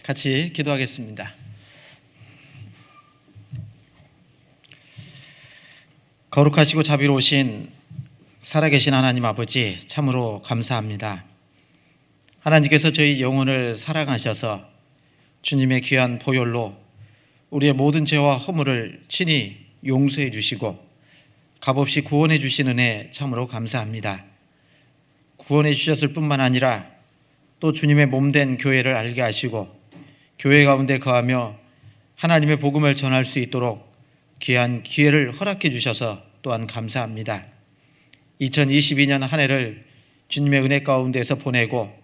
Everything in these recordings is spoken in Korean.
같이 기도하겠습니다. 거룩하시고 자비로우신 살아계신 하나님 아버지, 참으로 감사합니다. 하나님께서 저희 영혼을 사랑하셔서 주님의 귀한 보혈로 우리의 모든 죄와 허물을 친히 용서해 주시고 값없이 구원해 주신 은혜 참으로 감사합니다. 구원해 주셨을 뿐만 아니라 또 주님의 몸된 교회를 알게 하시고 교회 가운데 거하며 하나님의 복음을 전할 수 있도록 귀한 기회를 허락해 주셔서 또한 감사합니다. 2022년 한 해를 주님의 은혜 가운데서 보내고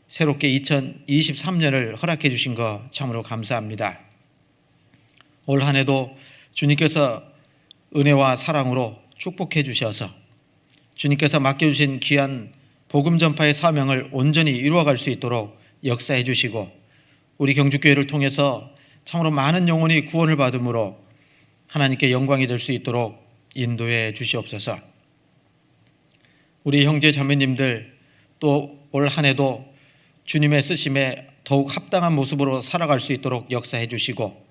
새롭게 2023년을 허락해 주신 것 참으로 감사합니다. 올 한 해도 주님께서 은혜와 사랑으로 축복해 주셔서 주님께서 맡겨주신 귀한 복음 전파의 사명을 온전히 이루어갈 수 있도록 역사해 주시고 우리 경주교회를 통해서 참으로 많은 영혼이 구원을 받음으로 하나님께 영광이 될 수 있도록 인도해 주시옵소서. 우리 형제 자매님들 또 올 한 해도 주님의 쓰심에 더욱 합당한 모습으로 살아갈 수 있도록 역사해 주시고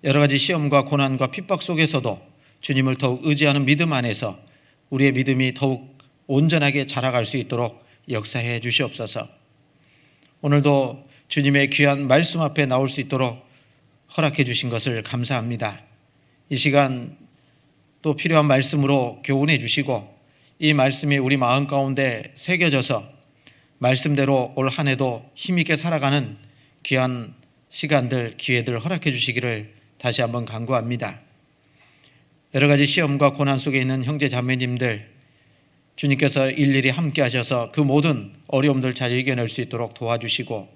여러 가지 시험과 고난과 핍박 속에서도 주님을 더욱 의지하는 믿음 안에서 우리의 믿음이 더욱 온전하게 자라갈 수 있도록 역사해 주시옵소서. 오늘도 주님의 귀한 말씀 앞에 나올 수 있도록 허락해 주신 것을 감사합니다. 이 시간 또 필요한 말씀으로 교훈해 주시고 이 말씀이 우리 마음 가운데 새겨져서 말씀대로 올 한 해도 힘있게 살아가는 귀한 시간들, 기회들 허락해 주시기를 다시 한번 간구합니다. 여러 가지 시험과 고난 속에 있는 형제 자매님들 주님께서 일일이 함께 하셔서 그 모든 어려움들 잘 이겨낼 수 있도록 도와주시고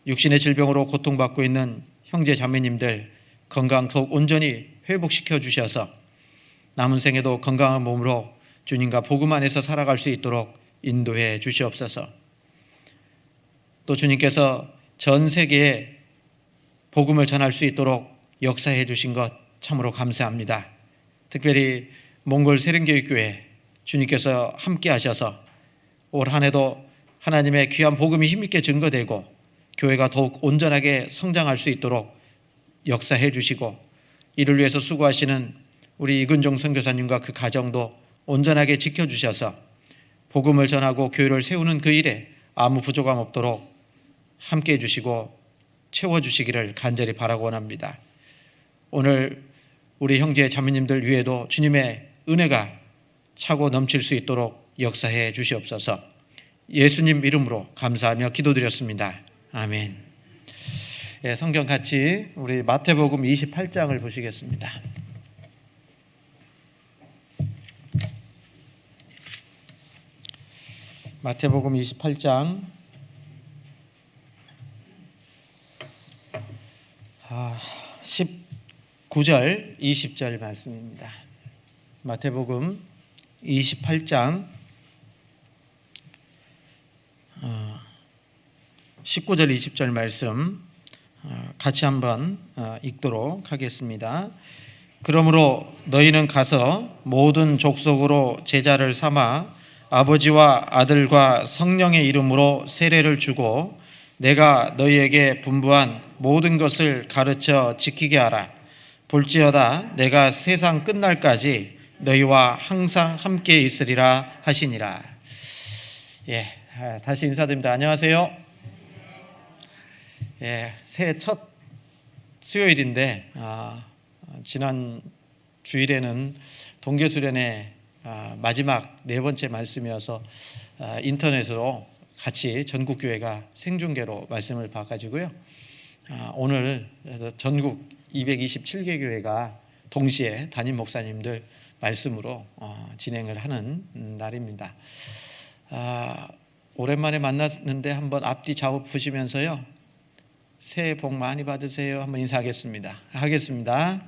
육신의 질병으로 고통받고 있는 형제 자매님들 건강 더욱 온전히 회복시켜 주셔서 남은 생에도 건강한 몸으로 주님과 복음 안에서 살아갈 수 있도록 인도해 주시옵소서. 또 주님께서 전 세계에 복음을 전할 수 있도록 역사해 주신 것 참으로 감사합니다. 특별히 몽골 세련교육교회 주님께서 함께 하셔서 올 한 해도 하나님의 귀한 복음이 힘있게 증거되고 교회가 더욱 온전하게 성장할 수 있도록 역사해 주시고 이를 위해서 수고하시는 우리 이근종 선교사님과 그 가정도 온전하게 지켜주셔서 복음을 전하고 교회를 세우는 그 일에 아무 부족함 없도록 함께해 주시고 채워주시기를 간절히 바라고 원합니다. 오늘 우리 형제 자매님들 위에도 주님의 은혜가 차고 넘칠 수 있도록 역사해 주시옵소서. 예수님 이름으로 감사하며 기도드렸습니다. 아멘. 성경 같이 우리 마태복음 28장을 보시겠습니다. 마태복음 28장 19절 20절 말씀입니다. 마태복음 28장 19절 20절 말씀 같이 한번 읽도록 하겠습니다. 그러므로 너희는 가서 모든 족속으로 제자를 삼아 아버지와 아들과 성령의 이름으로 세례를 주고 내가 너희에게 분부한 모든 것을 가르쳐 지키게 하라. 볼지어다 내가 세상 끝날까지 너희와 항상 함께 있으리라 하시니라. 다시 인사드립니다. 안녕하세요. 새해 첫 수요일인데 지난 주일에는 동계수련회 마지막 네 번째 말씀이어서 인터넷으로 같이 전국교회가 생중계로 말씀을 봐가지고요. 오늘 전국 227개 교회가 동시에 담임 목사님들 말씀으로 진행을 하는 날입니다. 오랜만에 만났는데 한번 앞뒤 좌우 보시면서요. 새해 복 많이 받으세요. 한번 인사하겠습니다. 하겠습니다.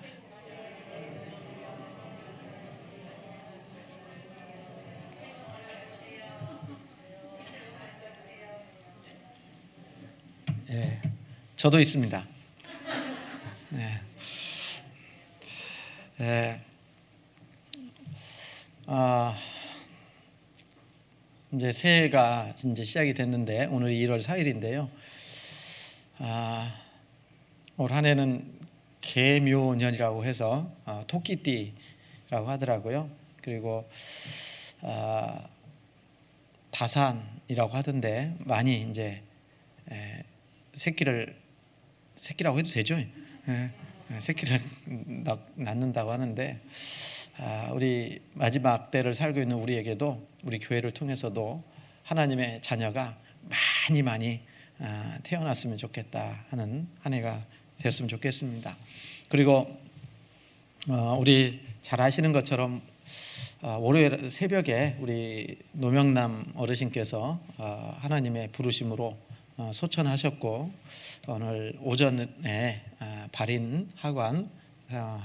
저도 있습니다. 이제 새해가 이제 시작이 됐는데 오늘이 1월 4일인데요. 아, 올 한 해는 개묘년이라고 해서 토끼띠라고 하더라고요. 그리고 다산이라고 하던데 많이 이제 새끼라고 해도 되죠? 새끼를 낳는다고 하는데 우리 마지막 때를 살고 있는 우리에게도 우리 교회를 통해서도 하나님의 자녀가 많이 태어났으면 좋겠다 하는 한 해가 됐으면 좋겠습니다. 그리고 우리 잘 아시는 것처럼 월요일 새벽에 우리 노명남 어르신께서 하나님의 부르심으로 소천하셨고 오늘 오전에 발인 하관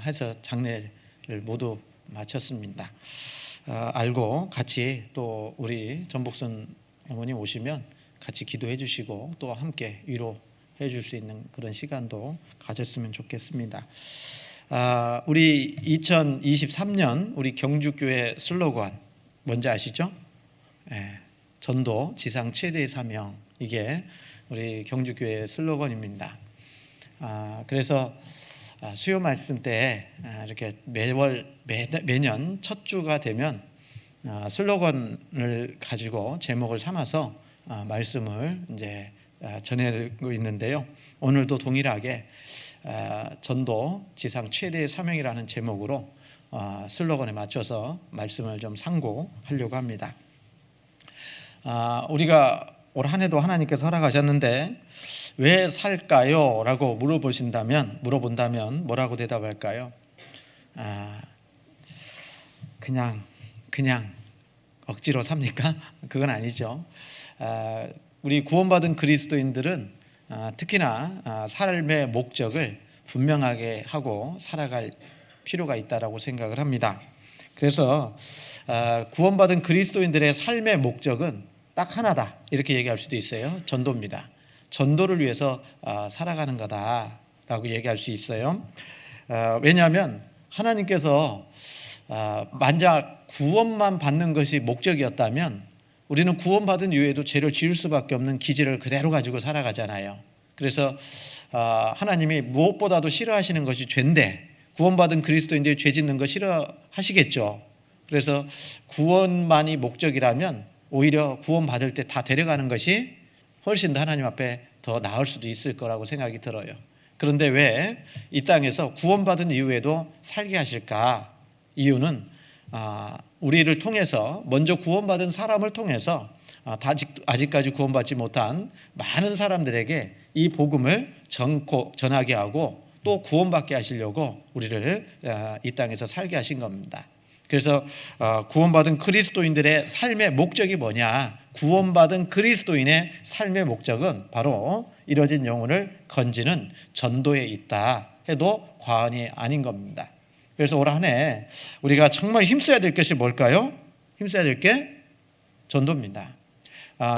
해서 장례를 모두 마쳤습니다. 알고 같이 또 우리 전복순 어머님 오시면 같이 기도해 주시고 또 함께 위로해 줄 수 있는 그런 시간도 가졌으면 좋겠습니다. 우리 2023년 우리 경주교회 슬로건 뭔지 아시죠? 전도 지상 최대의 사명, 이게 우리 경주교회 슬로건입니다. 그래서 수요 말씀 때 이렇게 매년 첫 주가 되면 슬로건을 가지고 제목을 삼아서 말씀을 이제 전해드리고 있는데요. 오늘도 동일하게 전도 지상 최대의 사명이라는 제목으로 슬로건에 맞춰서 말씀을 좀 상고하려고 합니다. 우리가 올 한 해도 하나님께서 허락하셨는데 왜 살까요? 라고 물어본다면 뭐라고 대답할까요? 그냥 억지로 삽니까? 그건 아니죠. 우리 구원받은 그리스도인들은 특히나 삶의 목적을 분명하게 하고 살아갈 필요가 있다라고 생각을 합니다. 그래서 구원받은 그리스도인들의 삶의 목적은 딱 하나다 이렇게 얘기할 수도 있어요. 전도입니다. 전도를 위해서 살아가는 거다라고 얘기할 수 있어요. 왜냐하면 하나님께서 만약 구원만 받는 것이 목적이었다면 우리는 구원받은 이후에도 죄를 지을 수밖에 없는 기질을 그대로 가지고 살아가잖아요. 그래서 하나님이 무엇보다도 싫어하시는 것이 죄인데 구원받은 그리스도인들이 죄 짓는 거 싫어하시겠죠. 그래서 구원만이 목적이라면 오히려 구원받을 때 다 데려가는 것이 훨씬 더 하나님 앞에 더 나을 수도 있을 거라고 생각이 들어요. 그런데 왜 이 땅에서 구원받은 이후에도 살게 하실까? 이유는 우리를 통해서 먼저 구원받은 사람을 통해서 아직까지 구원받지 못한 많은 사람들에게 이 복음을 전하게 하고 또 구원받게 하시려고 우리를 이 땅에서 살게 하신 겁니다. 그래서 구원받은 그리스도인들의 삶의 목적이 뭐냐? 구원받은 그리스도인의 삶의 목적은 바로 이뤄진 영혼을 건지는 전도에 있다 해도 과언이 아닌 겁니다. 그래서 올 한 해 우리가 정말 힘써야 될 것이 뭘까요? 힘써야 될 게 전도입니다.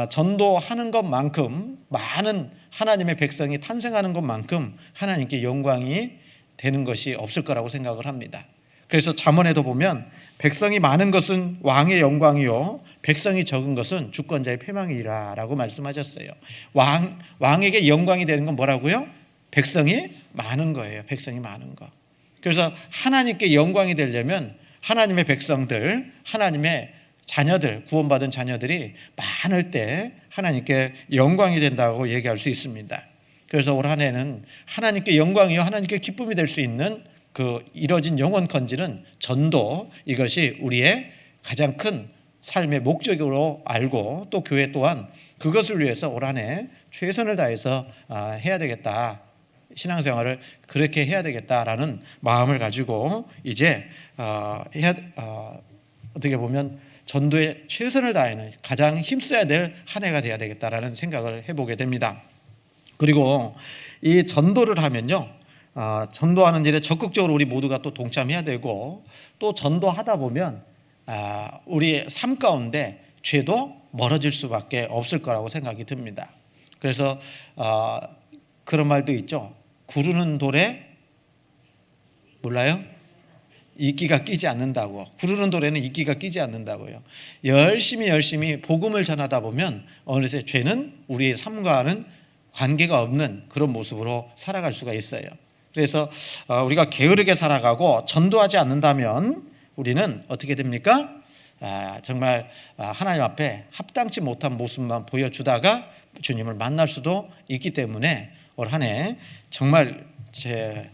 전도하는 것만큼 많은 하나님의 백성이 탄생하는 것만큼 하나님께 영광이 되는 것이 없을 거라고 생각을 합니다. 그래서 잠언에도 보면 백성이 많은 것은 왕의 영광이요 백성이 적은 것은 주권자의 패망이라 라고 말씀하셨어요. 왕에게 영광이 되는 건 뭐라고요? 백성이 많은 거예요. 백성이 많은 거. 그래서 하나님께 영광이 되려면 하나님의 백성들, 하나님의 자녀들, 구원받은 자녀들이 많을 때 하나님께 영광이 된다고 얘기할 수 있습니다. 그래서 올 한 해는 하나님께 영광이요 하나님께 기쁨이 될 수 있는 그 이뤄진 영혼 건지는 전도, 이것이 우리의 가장 큰 삶의 목적으로 알고 또 교회 또한 그것을 위해서 올 한 해 최선을 다해서 해야 되겠다. 신앙생활을 그렇게 해야 되겠다라는 마음을 가지고 이제 어떻게 보면 전도에 최선을 다하는 가장 힘써야 될 한 해가 돼야 되겠다라는 생각을 해보게 됩니다. 그리고 이 전도를 하면요, 전도하는 일에 적극적으로 우리 모두가 또 동참해야 되고 또 전도하다 보면 우리의 삶 가운데 죄도 멀어질 수밖에 없을 거라고 생각이 듭니다. 그래서 그런 말도 있죠. 구르는 돌에 몰라요? 이끼가 끼지 않는다고. 구르는 돌에는 이끼가 끼지 않는다고요. 열심히 복음을 전하다 보면 어느새 죄는 우리의 삶과는 관계가 없는 그런 모습으로 살아갈 수가 있어요. 그래서 우리가 게으르게 살아가고 전도하지 않는다면 우리는 어떻게 됩니까? 정말 하나님 앞에 합당치 못한 모습만 보여주다가 주님을 만날 수도 있기 때문에 올 한 해 정말 제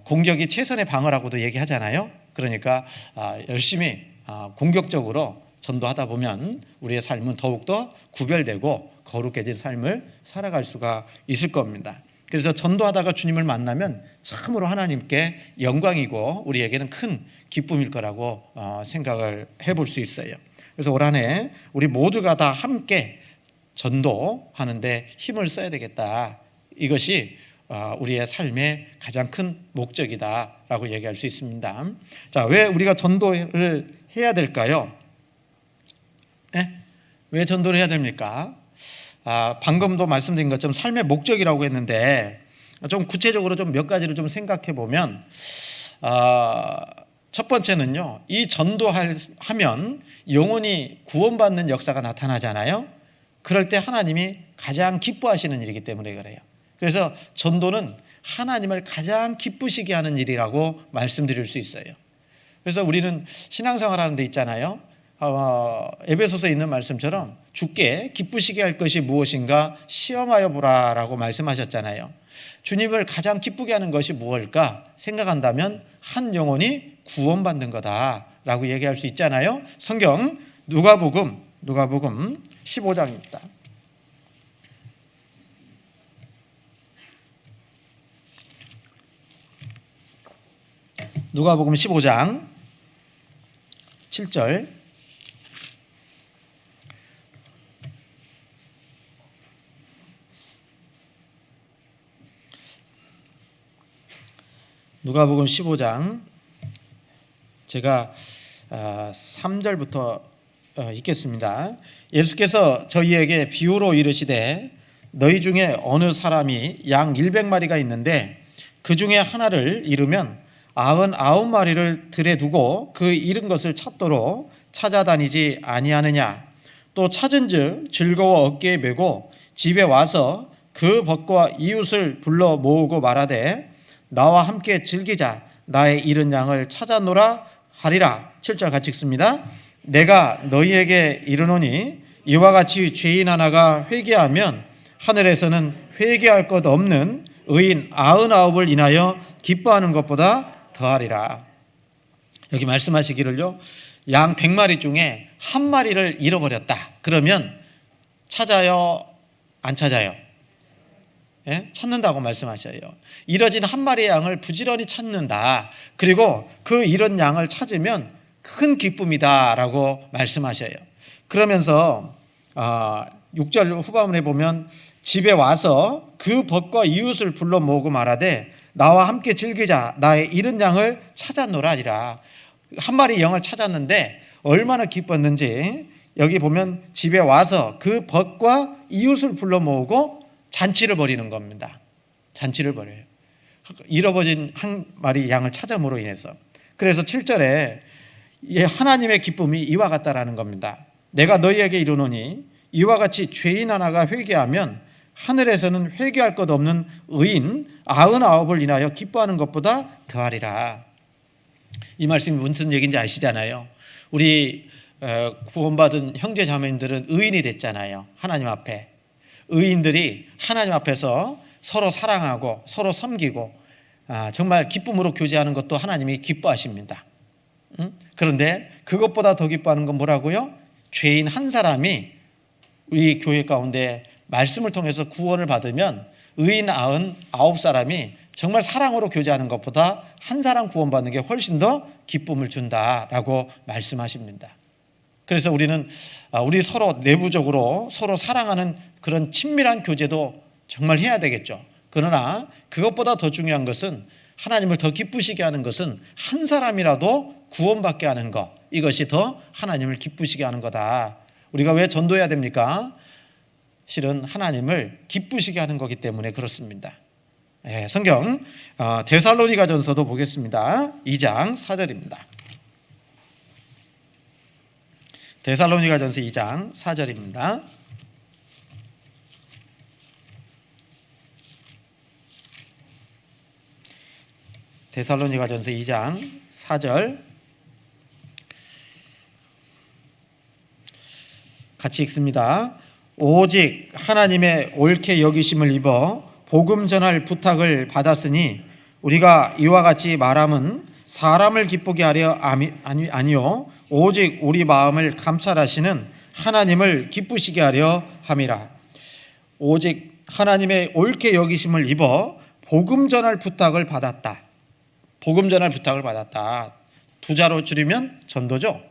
공격이 최선의 방어라고도 얘기하잖아요. 그러니까 열심히 공격적으로 전도하다 보면 우리의 삶은 더욱더 구별되고 거룩해진 삶을 살아갈 수가 있을 겁니다. 그래서 전도하다가 주님을 만나면 참으로 하나님께 영광이고 우리에게는 큰 기쁨일 거라고 생각을 해볼 수 있어요. 그래서 올 한 해 우리 모두가 다 함께 전도하는데 힘을 써야 되겠다. 이것이 우리의 삶의 가장 큰 목적이다라고 얘기할 수 있습니다. 자, 왜 우리가 전도를 해야 될까요? 왜 전도를 해야 됩니까? 방금도 말씀드린 것처럼 삶의 목적이라고 했는데 좀 구체적으로 좀 몇 가지를 좀 생각해 보면 첫 번째는요, 이 전도하면 영혼이 구원받는 역사가 나타나잖아요. 그럴 때 하나님이 가장 기뻐하시는 일이기 때문에 그래요. 그래서 전도는 하나님을 가장 기쁘시게 하는 일이라고 말씀드릴 수 있어요. 그래서 우리는 신앙생활하는 데 있잖아요. 에베소서에 있는 말씀처럼 주께 기쁘시게 할 것이 무엇인가 시험하여 보라라고 말씀하셨잖아요. 주님을 가장 기쁘게 하는 것이 무엇일까 생각한다면 한 영혼이 구원받는 거다라고 얘기할 수 있잖아요. 성경 누가복음 15장입니다. 누가복음 15장 7절 누가복음 15장 제가 3절부터 읽겠습니다. 예수께서 저희에게 비유로 이르시되 너희 중에 어느 사람이 양 100마리가 있는데 그 중에 하나를 잃으면 99마리를 들에 두고 그 잃은 것을 찾도록 찾아다니지 아니하느냐. 또 찾은즉 즐거워 어깨에 메고 집에 와서 그 벗과 이웃을 불러 모으고 말하되 나와 함께 즐기자. 나의 잃은 양을 찾아노라 하리라. 7절 같이 읽습니다. 내가 너희에게 이르노니 이와 같이 죄인 하나가 회개하면 하늘에서는 회개할 것 없는 의인 99을 인하여 기뻐하는 것보다 더하리라. 여기 말씀하시기를요, 양 100마리 중에 한 마리를 잃어버렸다. 그러면 찾아요? 안 찾아요? 찾는다고 말씀하셔요. 잃어진 한 마리의 양을 부지런히 찾는다. 그리고 그 잃은 양을 찾으면 큰 기쁨이다라고 말씀하셔요. 그러면서 6절 후반부에 보면 집에 와서 그 벗과 이웃을 불러 모으고 말하되 나와 함께 즐기자. 나의 잃은 양을 찾아노라 하리라. 한 마리 양을 찾았는데 얼마나 기뻤는지 여기 보면 집에 와서 그 벗과 이웃을 불러 모으고 잔치를 벌이는 겁니다. 잔치를 벌여요. 잃어버린 한 마리 양을 찾음으로 인해서. 그래서 7절에 하나님의 기쁨이 이와 같다라는 겁니다. 내가 너희에게 이르노니 이와 같이 죄인 하나가 회개하면 하늘에서는 회개할 것 없는 의인 99을 인하여 기뻐하는 것보다 더하리라. 이 말씀이 무슨 얘기인지 아시잖아요. 우리 구원받은 형제 자매님들은 의인이 됐잖아요. 하나님 앞에. 의인들이 하나님 앞에서 서로 사랑하고 서로 섬기고 정말 기쁨으로 교제하는 것도 하나님이 기뻐하십니다. 그런데 그것보다 더 기뻐하는 건 뭐라고요? 죄인 한 사람이 우리 교회 가운데 말씀을 통해서 구원을 받으면 의인 99사람이 정말 사랑으로 교제하는 것보다 한 사람 구원받는 게 훨씬 더 기쁨을 준다라고 말씀하십니다. 그래서 우리는 우리 서로 내부적으로 서로 사랑하는 그런 친밀한 교제도 정말 해야 되겠죠. 그러나 그것보다 더 중요한 것은 하나님을 더 기쁘시게 하는 것은 한 사람이라도 구원받게 하는 것, 이것이 더 하나님을 기쁘시게 하는 거다. 우리가 왜 전도해야 됩니까? 실은 하나님을 기쁘시게 하는 거기 때문에 그렇습니다. 성경 데살로니가전서도 보겠습니다. 2장 4절입니다. 데살로니가전서 2장 4절입니다. 데살로니가전서 2장 4절 같이 읽습니다. 오직 하나님의 옳게 여기심을 입어 복음 전할 부탁을 받았으니 우리가 이와 같이 말함은 사람을 기쁘게 하려 아니요 오직 우리 마음을 감찰하시는 하나님을 기쁘시게 하려 함이라. 오직 하나님의 옳게 여기심을 입어 복음 전할 부탁을 받았다. 복음 전할 부탁을 받았다. 두 자로 줄이면 전도죠.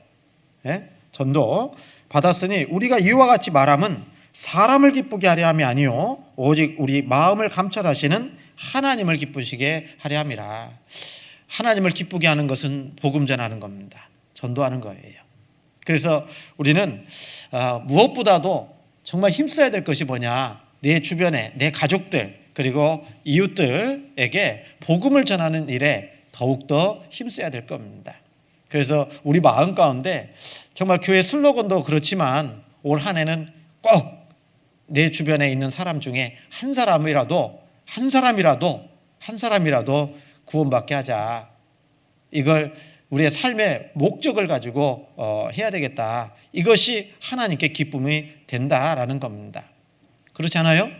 예? 전도 받았으니 우리가 이와 같이 말함은 사람을 기쁘게 하려 함이 아니요 오직 우리 마음을 감찰하시는 하나님을 기쁘시게 하려 함이라. 하나님을 기쁘게 하는 것은 복음 전하는 겁니다. 전도하는 거예요. 그래서 우리는 무엇보다도 정말 힘써야 될 것이 뭐냐, 내 주변에 내 가족들 그리고 이웃들에게 복음을 전하는 일에 더욱더 힘써야 될 겁니다. 그래서 우리 마음 가운데 정말 교회 슬로건도 그렇지만 올 한 해는 꼭 내 주변에 있는 사람 중에 한 사람이라도 구원받게 하자. 이걸 우리의 삶의 목적을 가지고 해야 되겠다. 이것이 하나님께 기쁨이 된다라는 겁니다. 그렇지 않아요?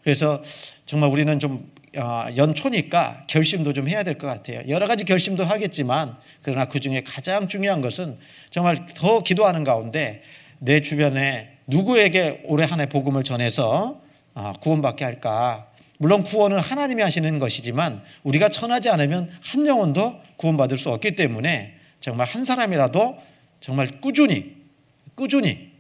그래서 정말 우리는 좀 연초니까 결심도 좀 해야 될 것 같아요. 여러 가지 결심도 하겠지만 그러나 그중에 가장 중요한 것은 정말 더 기도하는 가운데 내 주변에 누구에게 올해 한 해 복음을 전해서 구원받게 할까. 물론 구원은 하나님이 하시는 것이지만 우리가 전하지 않으면 한 영혼도 구원받을 수 없기 때문에 정말 한 사람이라도 정말 꾸준히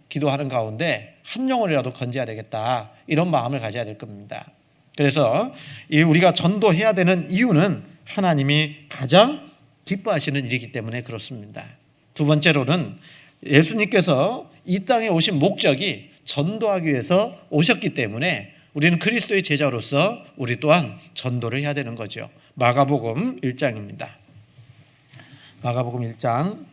기도하는 가운데 한 영혼이라도 건져야 되겠다. 이런 마음을 가져야 될 겁니다. 그래서 우리가 전도해야 되는 이유는 하나님이 가장 기뻐하시는 일이기 때문에 그렇습니다. 두 번째로는 예수님께서 이 땅에 오신 목적이 전도하기 위해서 오셨기 때문에 우리는 그리스도의 제자로서 우리 또한 전도를 해야 되는 거죠. 마가복음 1장입니다. 마가복음 1장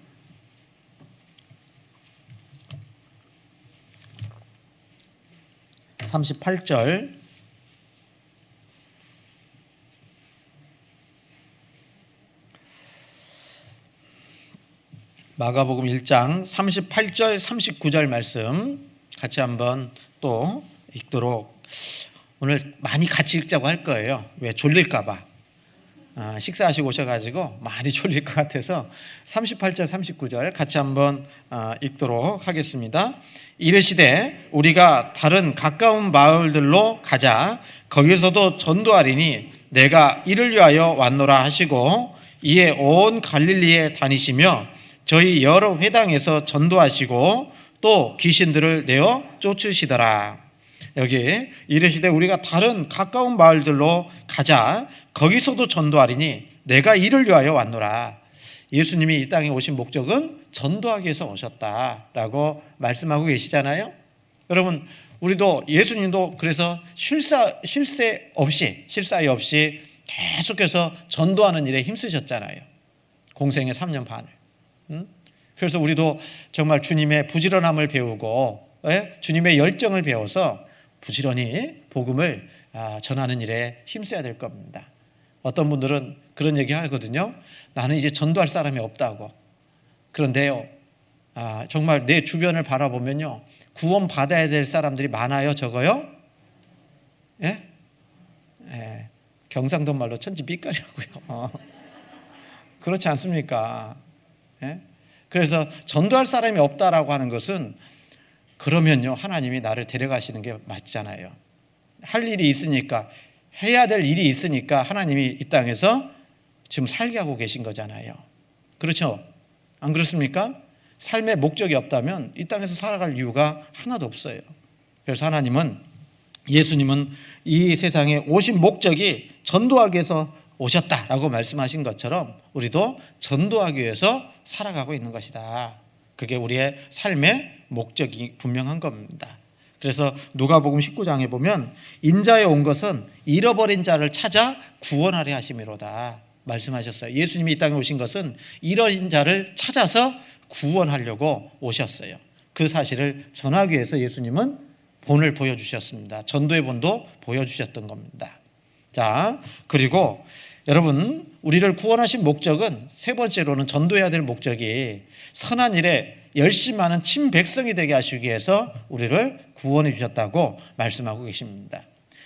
38절 마가복음 1장 38절 39절 말씀 같이 한번 또 읽도록, 오늘 많이 같이 읽자고 할 거예요. 왜? 졸릴까 봐. 식사하시고 오셔가지고 많이 졸릴 것 같아서 38절 39절 같이 한번 읽도록 하겠습니다. 이르시되 우리가 다른 가까운 마을들로 가자. 거기서도 전도하리니 내가 이를 위하여 왔노라 하시고 이에 온 갈릴리에 다니시며 저희 여러 회당에서 전도하시고 또 귀신들을 내어 쫓으시더라. 여기 이르시되 우리가 다른 가까운 마을들로 가자. 거기서도 전도하리니 내가 이를 위하여 왔노라. 예수님이 이 땅에 오신 목적은 전도하기 위해서 오셨다라고 말씀하고 계시잖아요. 여러분, 우리도 예수님도 그래서 쉴 사이 없이 계속해서 전도하는 일에 힘쓰셨잖아요. 공생의 3년 반을. 그래서 우리도 정말 주님의 부지런함을 배우고 주님의 열정을 배워서 부지런히 복음을 전하는 일에 힘써야 될 겁니다. 어떤 분들은 그런 얘기 하거든요. 나는 이제 전도할 사람이 없다고. 그런데요, 정말 내 주변을 바라보면요, 구원 받아야 될 사람들이 많아요, 적어요? 예? 예. 경상도 말로 천지 삐까리라고요. 그렇지 않습니까? 예? 그래서 전도할 사람이 없다라고 하는 것은 그러면요, 하나님이 나를 데려가시는 게 맞잖아요. 할 일이 있으니까, 해야 될 일이 있으니까 하나님이 이 땅에서 지금 살게 하고 계신 거잖아요. 그렇죠? 안 그렇습니까? 삶의 목적이 없다면 이 땅에서 살아갈 이유가 하나도 없어요. 그래서 예수님은 이 세상에 오신 목적이 전도하기 위해서 오셨다라고 말씀하신 것처럼 우리도 전도하기 위해서 살아가고 있는 것이다. 그게 우리의 삶의 목적이 분명한 겁니다. 그래서 누가복음 19장에 보면 인자에 온 것은 잃어버린 자를 찾아 구원하려 하심이로다 말씀하셨어요. 예수님이 이 땅에 오신 것은 잃어진 자를 찾아서 구원하려고 오셨어요. 그 사실을 전하기 위해서 예수님은 본을 보여주셨습니다. 전도의 본도 보여주셨던 겁니다. 자, 그리고 여러분, 우리를 구원하신 목적은 세 번째로는 전도해야 될 목적이 선한 일에 열심하는 친백성이 되게 하시기 위해서 우리를 구원해 주셨다고 말씀하고 계십니다.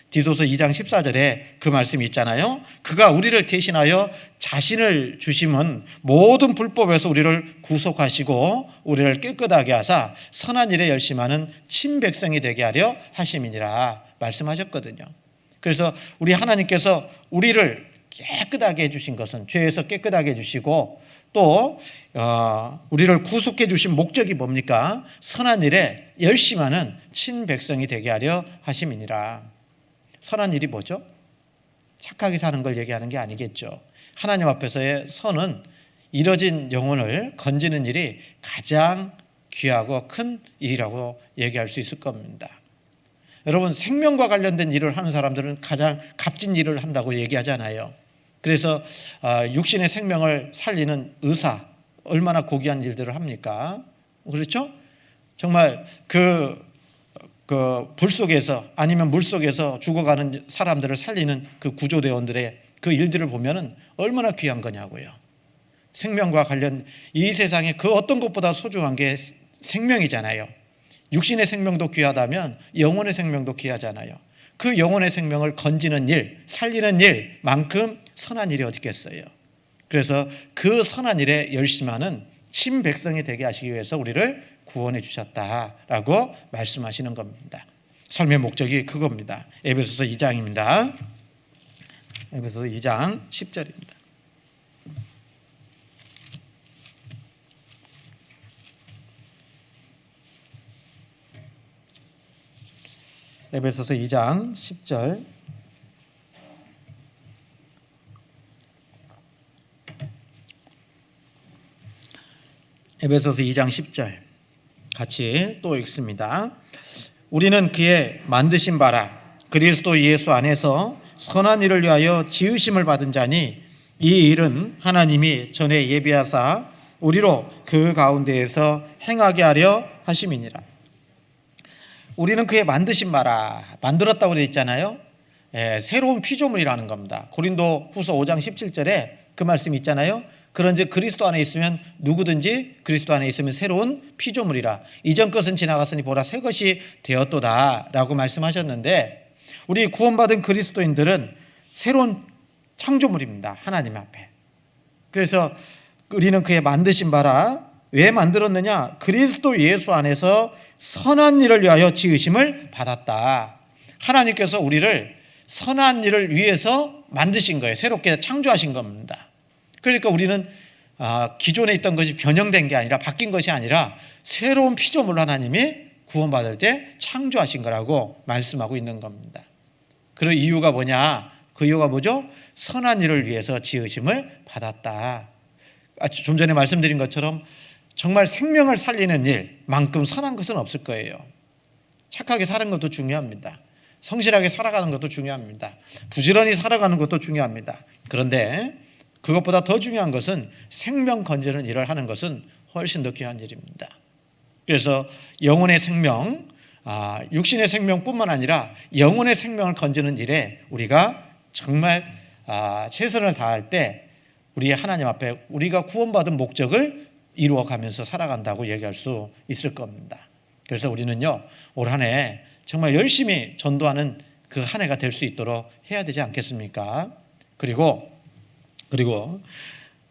디도서 2장 14절에 그 말씀이 있잖아요. 그가 우리를 대신하여 자신을 주심은 모든 불법에서 우리를 구속하시고 우리를 깨끗하게 하사 선한 일에 열심하는 친백성이 되게 하려 하심이니라 말씀하셨거든요. 그래서 우리 하나님께서 우리를 깨끗하게 해주신 것은, 죄에서 깨끗하게 해주시고 또 우리를 구속해 주신 목적이 뭡니까? 선한 일에 열심하는 친백성이 되게 하려 하심이니라. 선한 일이 뭐죠? 착하게 사는 걸 얘기하는 게 아니겠죠. 하나님 앞에서의 선은 잃어진 영혼을 건지는 일이 가장 귀하고 큰 일이라고 얘기할 수 있을 겁니다. 여러분, 생명과 관련된 일을 하는 사람들은 가장 값진 일을 한다고 얘기하잖아요. 그래서 육신의 생명을 살리는 의사, 얼마나 고귀한 일들을 합니까? 그렇죠? 정말 불 속에서 아니면 물 속에서 죽어가는 사람들을 살리는 그 구조대원들의 그 일들을 보면은 얼마나 귀한 거냐고요. 생명과 관련, 이 세상에 그 어떤 것보다 소중한 게 생명이잖아요. 육신의 생명도 귀하다면 영혼의 생명도 귀하잖아요. 그 영혼의 생명을 건지는 일, 살리는 일만큼 선한 일이 어디 있겠어요. 그래서 그 선한 일에 열심하는 친백성이 되게 하시기 위해서 우리를 구원해 주셨다라고 말씀하시는 겁니다. 삶의 목적이 그겁니다. 에베소서 2장입니다. 에베소서 2장 10절입니다. 에베소서 2장 10절. 에베소서 2장 10절 같이 또 읽습니다. 우리는 그의 만드신 바라 그리스도 예수 안에서 선한 일을 위하여 지으심을 받은 자니 이 일은 하나님이 전에 예비하사 우리로 그 가운데에서 행하게 하려 하심이니라. 우리는 그의 만드신 바라, 만들었다고 되어 있잖아요. 새로운 피조물이라는 겁니다. 고린도 후서 5장 17절에 그 말씀이 있잖아요. 그런즉 그리스도 안에 있으면 누구든지 그리스도 안에 있으면 새로운 피조물이라. 이전 것은 지나갔으니 보라 새 것이 되었도다 라고 말씀하셨는데, 우리 구원받은 그리스도인들은 새로운 창조물입니다. 하나님 앞에. 그래서 우리는 그의 만드신 바라, 왜 만들었느냐? 그리스도 예수 안에서 선한 일을 위하여 지으심을 받았다. 하나님께서 우리를 선한 일을 위해서 만드신 거예요. 새롭게 창조하신 겁니다. 그러니까 우리는 기존에 있던 것이 변형된 게 아니라, 바뀐 것이 아니라 새로운 피조물로 하나님이 구원받을 때 창조하신 거라고 말씀하고 있는 겁니다. 그 이유가 뭐냐? 그 이유가 뭐죠? 선한 일을 위해서 지으심을 받았다. 좀 전에 말씀드린 것처럼 정말 생명을 살리는 일만큼 선한 것은 없을 거예요. 착하게 사는 것도 중요합니다. 성실하게 살아가는 것도 중요합니다. 부지런히 살아가는 것도 중요합니다. 그런데 그것보다 더 중요한 것은 생명 건지는 일을 하는 것은 훨씬 더 귀한 일입니다. 그래서 영혼의 생명, 육신의 생명뿐만 아니라 영혼의 생명을 건지는 일에 우리가 정말 최선을 다할 때 우리 하나님 앞에 우리가 구원받은 목적을 이루어가면서 살아간다고 얘기할 수 있을 겁니다. 그래서 우리는요, 올 한 해 정말 열심히 전도하는 그 한 해가 될 수 있도록 해야 되지 않겠습니까? 그리고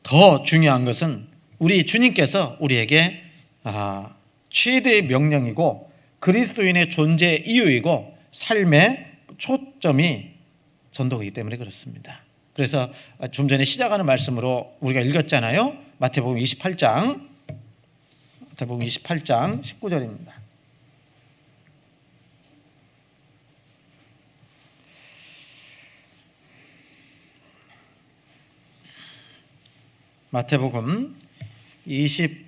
더 중요한 것은 우리 주님께서 우리에게 최대의 명령이고 그리스도인의 존재 이유이고 삶의 초점이 전도이기 때문에 그렇습니다. 그래서 좀 전에 시작하는 말씀으로 우리가 읽었잖아요. 마태복음 28장 19절입니다. 마태복음 28장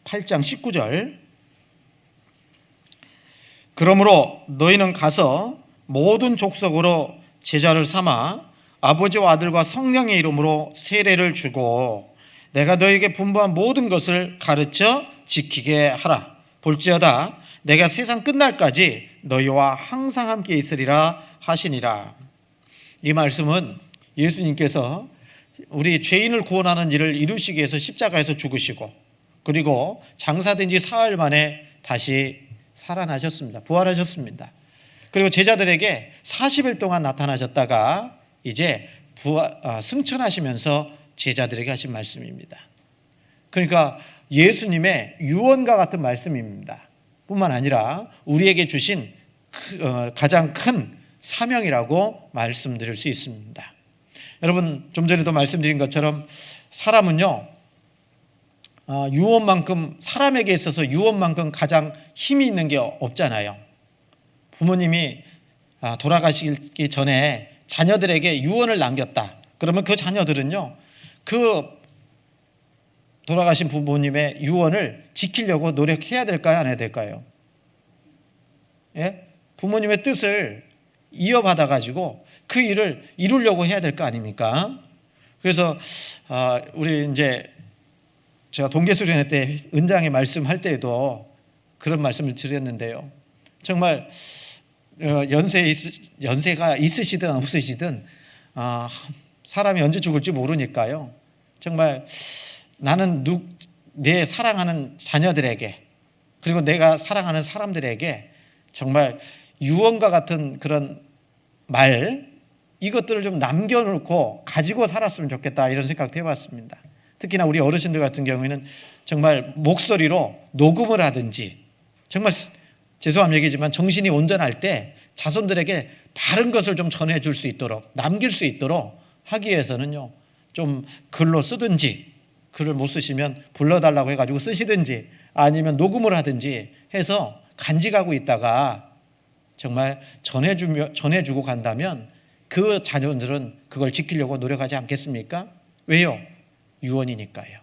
19절. 그러므로 너희는 가서 모든 족속으로 제자를 삼아 아버지와 아들과 성령의 이름으로 세례를 주고 내가 너희에게 분부한 모든 것을 가르쳐 지키게 하라. 볼지어다 내가 세상 끝날까지 너희와 항상 함께 있으리라 하시니라. 이 말씀은 예수님께서 우리 죄인을 구원하는 일을 이루시기 위해서 십자가에서 죽으시고 그리고 장사된 지 사흘 만에 다시 살아나셨습니다. 부활하셨습니다. 그리고 제자들에게 40일 동안 나타나셨다가 이제 승천하시면서 제자들에게 하신 말씀입니다. 그러니까 예수님의 유언과 같은 말씀입니다. 뿐만 아니라 우리에게 주신 가장 큰 사명이라고 말씀드릴 수 있습니다. 여러분, 좀 전에도 말씀드린 것처럼 사람은요, 유언만큼, 사람에게 있어서 유언만큼 가장 힘이 있는 게 없잖아요. 부모님이 돌아가시기 전에 자녀들에게 유언을 남겼다. 그러면 그 자녀들은요, 그 돌아가신 부모님의 유언을 지키려고 노력해야 될까요? 안 해야 될까요? 예? 부모님의 뜻을 이어받아가지고 그 일을 이루려고 해야 될 거 아닙니까? 그래서 우리 이제 제가 동계수련회 때 은장의 말씀할 때에도 그런 말씀을 드렸는데요. 정말 연세가 있으시든 없으시든 사람이 언제 죽을지 모르니까요. 정말 나는 내 사랑하는 자녀들에게 그리고 내가 사랑하는 사람들에게 정말 유언과 같은 그런 말 이것들을 좀 남겨놓고 가지고 살았으면 좋겠다 이런 생각도 해봤습니다. 특히나 우리 어르신들 같은 경우에는 정말 목소리로 녹음을 하든지 정말 죄송한 얘기지만 정신이 온전할 때 자손들에게 바른 것을 좀 전해줄 수 있도록 남길 수 있도록 하기 위해서는요 좀 글로 쓰든지 글을 못 쓰시면 불러달라고 해가지고 쓰시든지 아니면 녹음을 하든지 해서 간직하고 있다가 정말 전해주고 간다면 그 자녀들은 그걸 지키려고 노력하지 않겠습니까? 왜요? 유언이니까요.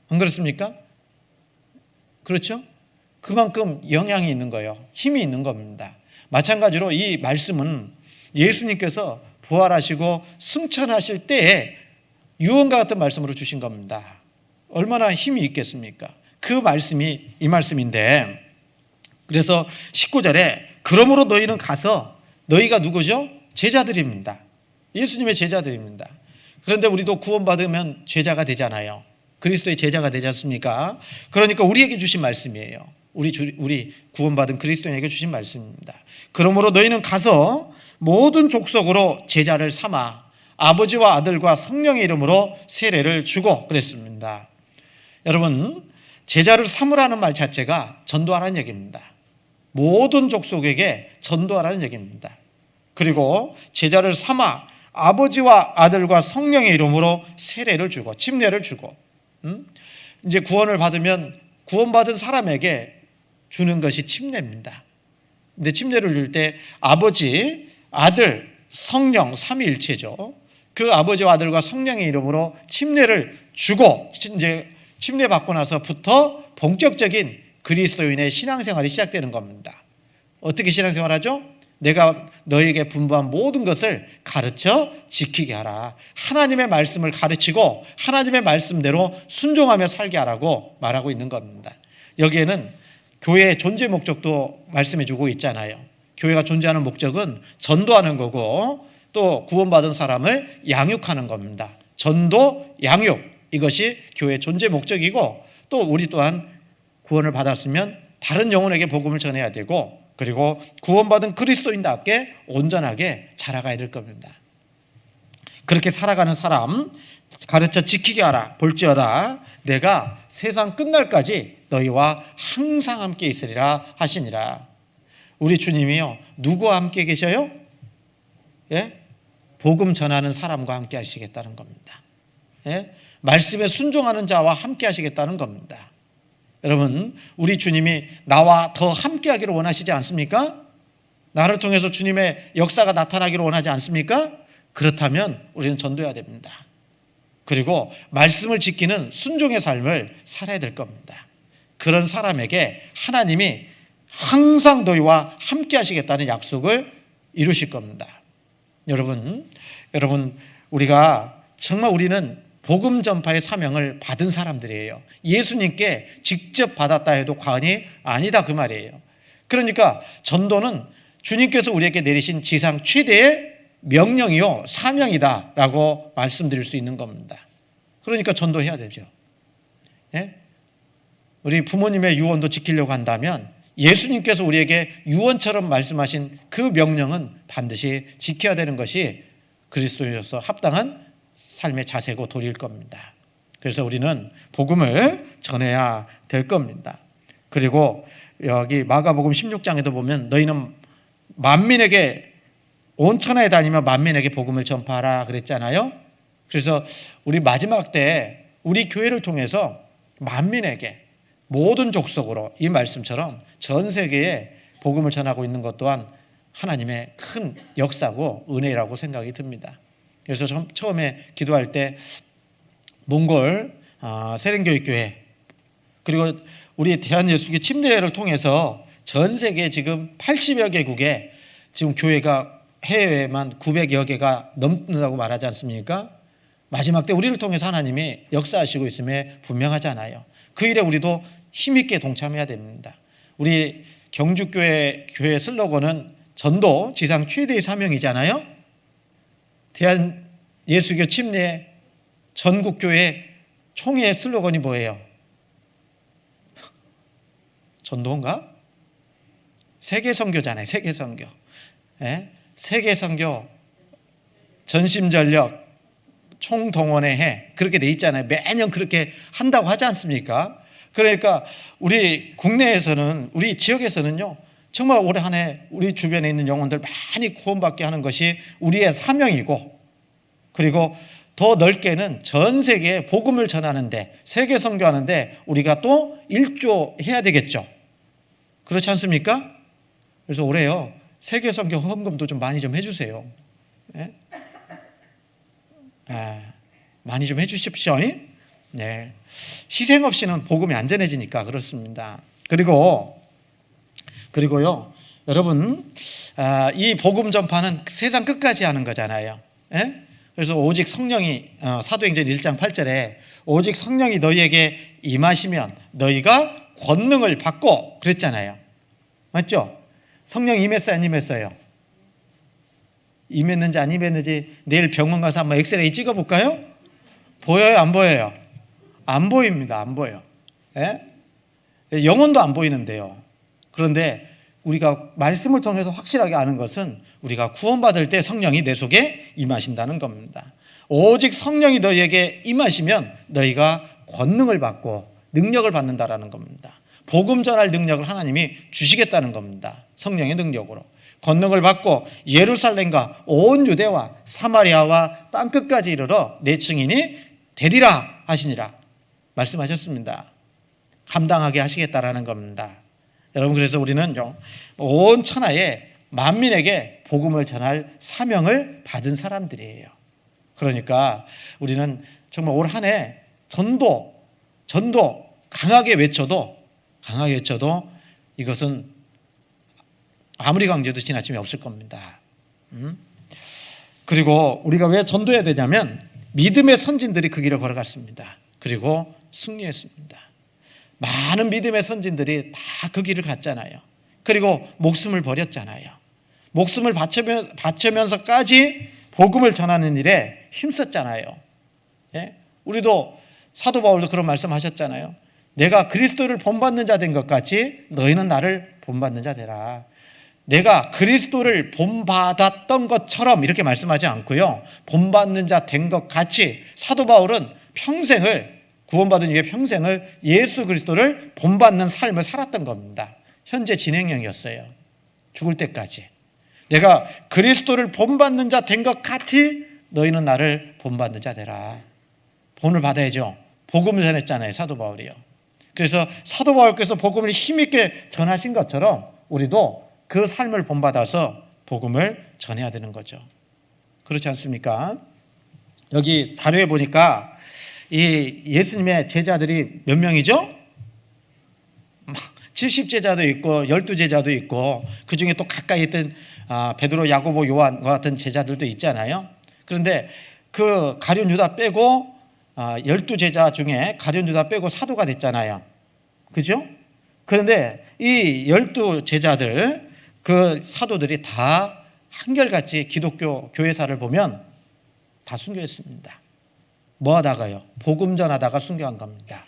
안 그렇습니까? 그렇죠? 그만큼 영향이 있는 거예요. 힘이 있는 겁니다. 마찬가지로 이 말씀은 예수님께서 부활하시고 승천하실 때에 유언과 같은 말씀으로 주신 겁니다. 얼마나 힘이 있겠습니까? 그 말씀이 이 말씀인데 그래서 19절에 그러므로 너희는 가서 너희가 누구죠? 제자들입니다. 예수님의 제자들입니다. 그런데 우리도 구원받으면 제자가 되잖아요. 그리스도의 제자가 되지 않습니까? 그러니까 우리에게 주신 말씀이에요. 우리 구원받은 그리스도인에게 주신 말씀입니다. 그러므로 너희는 가서 모든 족속으로 제자를 삼아 아버지와 아들과 성령의 이름으로 세례를 주고 그랬습니다. 여러분, 제자를 삼으라는 말 자체가 전도하라는 얘기입니다. 모든 족속에게 전도하라는 얘기입니다. 그리고 제자를 삼아 아버지와 아들과 성령의 이름으로 세례를 주고 침례를 주고 이제 구원을 받으면 구원받은 사람에게 주는 것이 침례입니다. 근데 침례를 줄 때 아버지, 아들, 성령 삼위일체죠. 그 아버지와 아들과 성령의 이름으로 침례를 주고 이제 침례 받고 나서부터 본격적인 그리스도인의 신앙생활이 시작되는 겁니다. 어떻게 신앙생활하죠? 내가 너에게 분부한 모든 것을 가르쳐 지키게 하라. 하나님의 말씀을 가르치고 하나님의 말씀대로 순종하며 살게 하라고 말하고 있는 겁니다. 여기에는 교회의 존재 목적도 말씀해 주고 있잖아요. 교회가 존재하는 목적은 전도하는 거고 또 구원받은 사람을 양육하는 겁니다. 전도, 양육 이것이 교회의 존재 목적이고 또 우리 또한 구원을 받았으면 다른 영혼에게 복음을 전해야 되고 그리고 구원받은 그리스도인답게 온전하게 자라가야 될 겁니다. 그렇게 살아가는 사람 가르쳐 지키게 하라. 볼지어다 내가 세상 끝날까지 너희와 항상 함께 있으리라 하시니라. 우리 주님이요 누구와 함께 계셔요? 예? 복음 전하는 사람과 함께 하시겠다는 겁니다. 예? 말씀에 순종하는 자와 함께 하시겠다는 겁니다. 여러분, 우리 주님이 나와 더 함께 하기를 원하시지 않습니까? 나를 통해서 주님의 역사가 나타나기를 원하지 않습니까? 그렇다면 우리는 전도해야 됩니다. 그리고 말씀을 지키는 순종의 삶을 살아야 될 겁니다. 그런 사람에게 하나님이 항상 너희와 함께 하시겠다는 약속을 이루실 겁니다. 여러분, 우리가 정말 우리는 복음 전파의 사명을 받은 사람들이에요. 예수님께 직접 받았다 해도 과언이 아니다 그 말이에요. 그러니까 전도는 주님께서 우리에게 내리신 지상 최대의 명령이요 사명이다라고 말씀드릴 수 있는 겁니다. 그러니까 전도해야 되죠. 예? 우리 부모님의 유언도 지키려고 한다면 예수님께서 우리에게 유언처럼 말씀하신 그 명령은 반드시 지켜야 되는 것이 그리스도인으로서 합당한 삶의 자세고 도리일 겁니다. 그래서 우리는 복음을 전해야 될 겁니다. 그리고 여기 마가복음 16장에도 보면 너희는 만민에게 온 천하에 다니며 만민에게 복음을 전파하라 그랬잖아요. 그래서 우리 마지막 때 우리 교회를 통해서 만민에게 모든 족속으로 이 말씀처럼 전 세계에 복음을 전하고 있는 것 또한 하나님의 큰 역사고 은혜라고 생각이 듭니다. 그래서 처음에 기도할 때 몽골 세蓮교회교회 그리고 우리 대한예수교 침례회를 통해서 전 세계 지금 80여 개국에 지금 교회가 해외에만 900여 개가 넘는다고 말하지 않습니까? 마지막 때 우리를 통해서 하나님이 역사하시고 있음에 분명하잖아요. 그 일에 우리도 힘있게 동참해야 됩니다. 우리 경주교회 교회 슬로건은 전도 지상 최대의 사명이잖아요. 대한예수교 침례 전국교회 총회 슬로건이 뭐예요? 전도인가? 세계선교잖아요. 세계선교. 예? 세계선교 전심전력 총동원의 해 그렇게 돼 있잖아요. 매년 그렇게 한다고 하지 않습니까? 그러니까 우리 국내에서는 우리 지역에서는요 정말 올해 한 해 우리 주변에 있는 영혼들 많이 구원받게 하는 것이 우리의 사명이고 그리고 더 넓게는 전 세계에 복음을 전하는데 세계 선교하는데 우리가 또 일조해야 되겠죠. 그렇지 않습니까? 그래서 올해요 세계 선교 헌금도 좀 많이 좀 해주세요. 네? 많이 좀 해주십시오. 네. 희생 없이는 복음이 안 전해지니까 그렇습니다. 그리고요 여러분 이 복음 전파는 세상 끝까지 하는 거잖아요. 예? 그래서 오직 성령이 사도행전 1장 8절에 오직 성령이 너희에게 임하시면 너희가 권능을 받고 그랬잖아요. 맞죠? 성령 임했어요 안 임했어요? 임했는지 안 임했는지 내일 병원 가서 한번 엑스레이 찍어볼까요? 보여요 안 보여요? 안 보입니다. 안 보여. 예? 영혼도 안 보이는데요. 그런데 우리가 말씀을 통해서 확실하게 아는 것은 우리가 구원받을 때 성령이 내 속에 임하신다는 겁니다. 오직 성령이 너희에게 임하시면 너희가 권능을 받고 능력을 받는다라는 겁니다. 복음 전할 능력을 하나님이 주시겠다는 겁니다. 성령의 능력으로. 권능을 받고 예루살렘과 온 유대와 사마리아와 땅끝까지 이르러 내 증인이 되리라 하시니라 말씀하셨습니다. 감당하게 하시겠다라는 겁니다. 여러분 그래서 우리는요 온 천하에 만민에게 복음을 전할 사명을 받은 사람들이에요. 그러니까 우리는 정말 올 한 해 전도 강하게 외쳐도 이것은 아무리 강조해도 지나침이 없을 겁니다. 그리고 우리가 왜 전도해야 되냐면 믿음의 선진들이 그 길을 걸어갔습니다. 그리고 승리했습니다. 많은 믿음의 선진들이 다 그 길을 갔잖아요. 그리고 목숨을 버렸잖아요. 목숨을 바치면서까지 복음을 전하는 일에 힘썼잖아요. 예? 우리도 사도 바울도 그런 말씀하셨잖아요. 내가 그리스도를 본받는 자 된 것 같이 너희는 나를 본받는 자 되라. 내가 그리스도를 본받았던 것처럼 이렇게 말씀하지 않고요. 본받는 자 된 것 같이 사도 바울은 평생을 구원받은 이후에 평생을 예수 그리스도를 본받는 삶을 살았던 겁니다. 현재 진행형이었어요. 죽을 때까지. 내가 그리스도를 본받는 자 된 것 같이 너희는 나를 본받는 자 되라. 본을 받아야죠. 복음을 전했잖아요. 사도 바울이요. 그래서 사도 바울께서 복음을 힘있게 전하신 것처럼 우리도 그 삶을 본받아서 복음을 전해야 되는 거죠. 그렇지 않습니까? 여기 자료에 보니까 이 예수님의 제자들이 몇 명이죠? 70제자도 있고 12제자도 있고 그중에 또 가까이 있던 베드로, 야고보, 요한과 같은 제자들도 있잖아요. 그런데 그 가룟 유다 빼고 12제자 중에 가룟 유다 빼고 사도가 됐잖아요. 그죠? 그런데 이 12제자들 그 사도들이 다 한결같이 기독교 교회사를 보면 다 순교했습니다. 뭐 하다가요? 복음 전하다가 순교한 겁니다.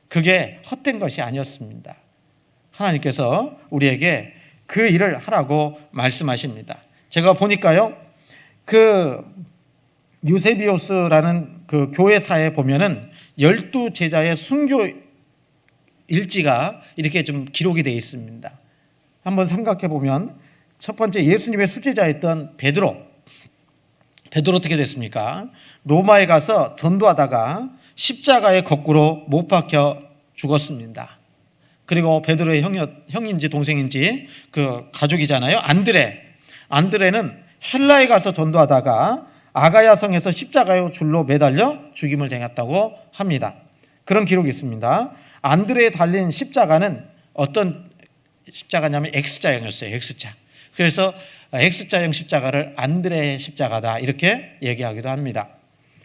그게 헛된 것이 아니었습니다. 하나님께서 우리에게 그 일을 하라고 말씀하십니다. 제가 보니까요, 그 유세비오스라는 그 교회사에 보면은 12제자의 순교 일지가 이렇게 좀 기록이 되어 있습니다. 한번 생각해 보면 첫 번째, 예수님의 수제자였던 베드로 어떻게 됐습니까? 로마에 가서 전도하다가 십자가에 거꾸로 못 박혀 죽었습니다. 그리고 베드로의 형인지 동생인지 그 가족이잖아요. 안드레는 헬라에 가서 전도하다가 아가야 성에서 십자가의 줄로 매달려 죽임을 당했다고 합니다. 그런 기록이 있습니다. 안드레에 달린 십자가는 어떤 십자가냐면 X자형이었어요. X자. 그래서 X자형 십자가를 안드레의 십자가다 이렇게 얘기하기도 합니다.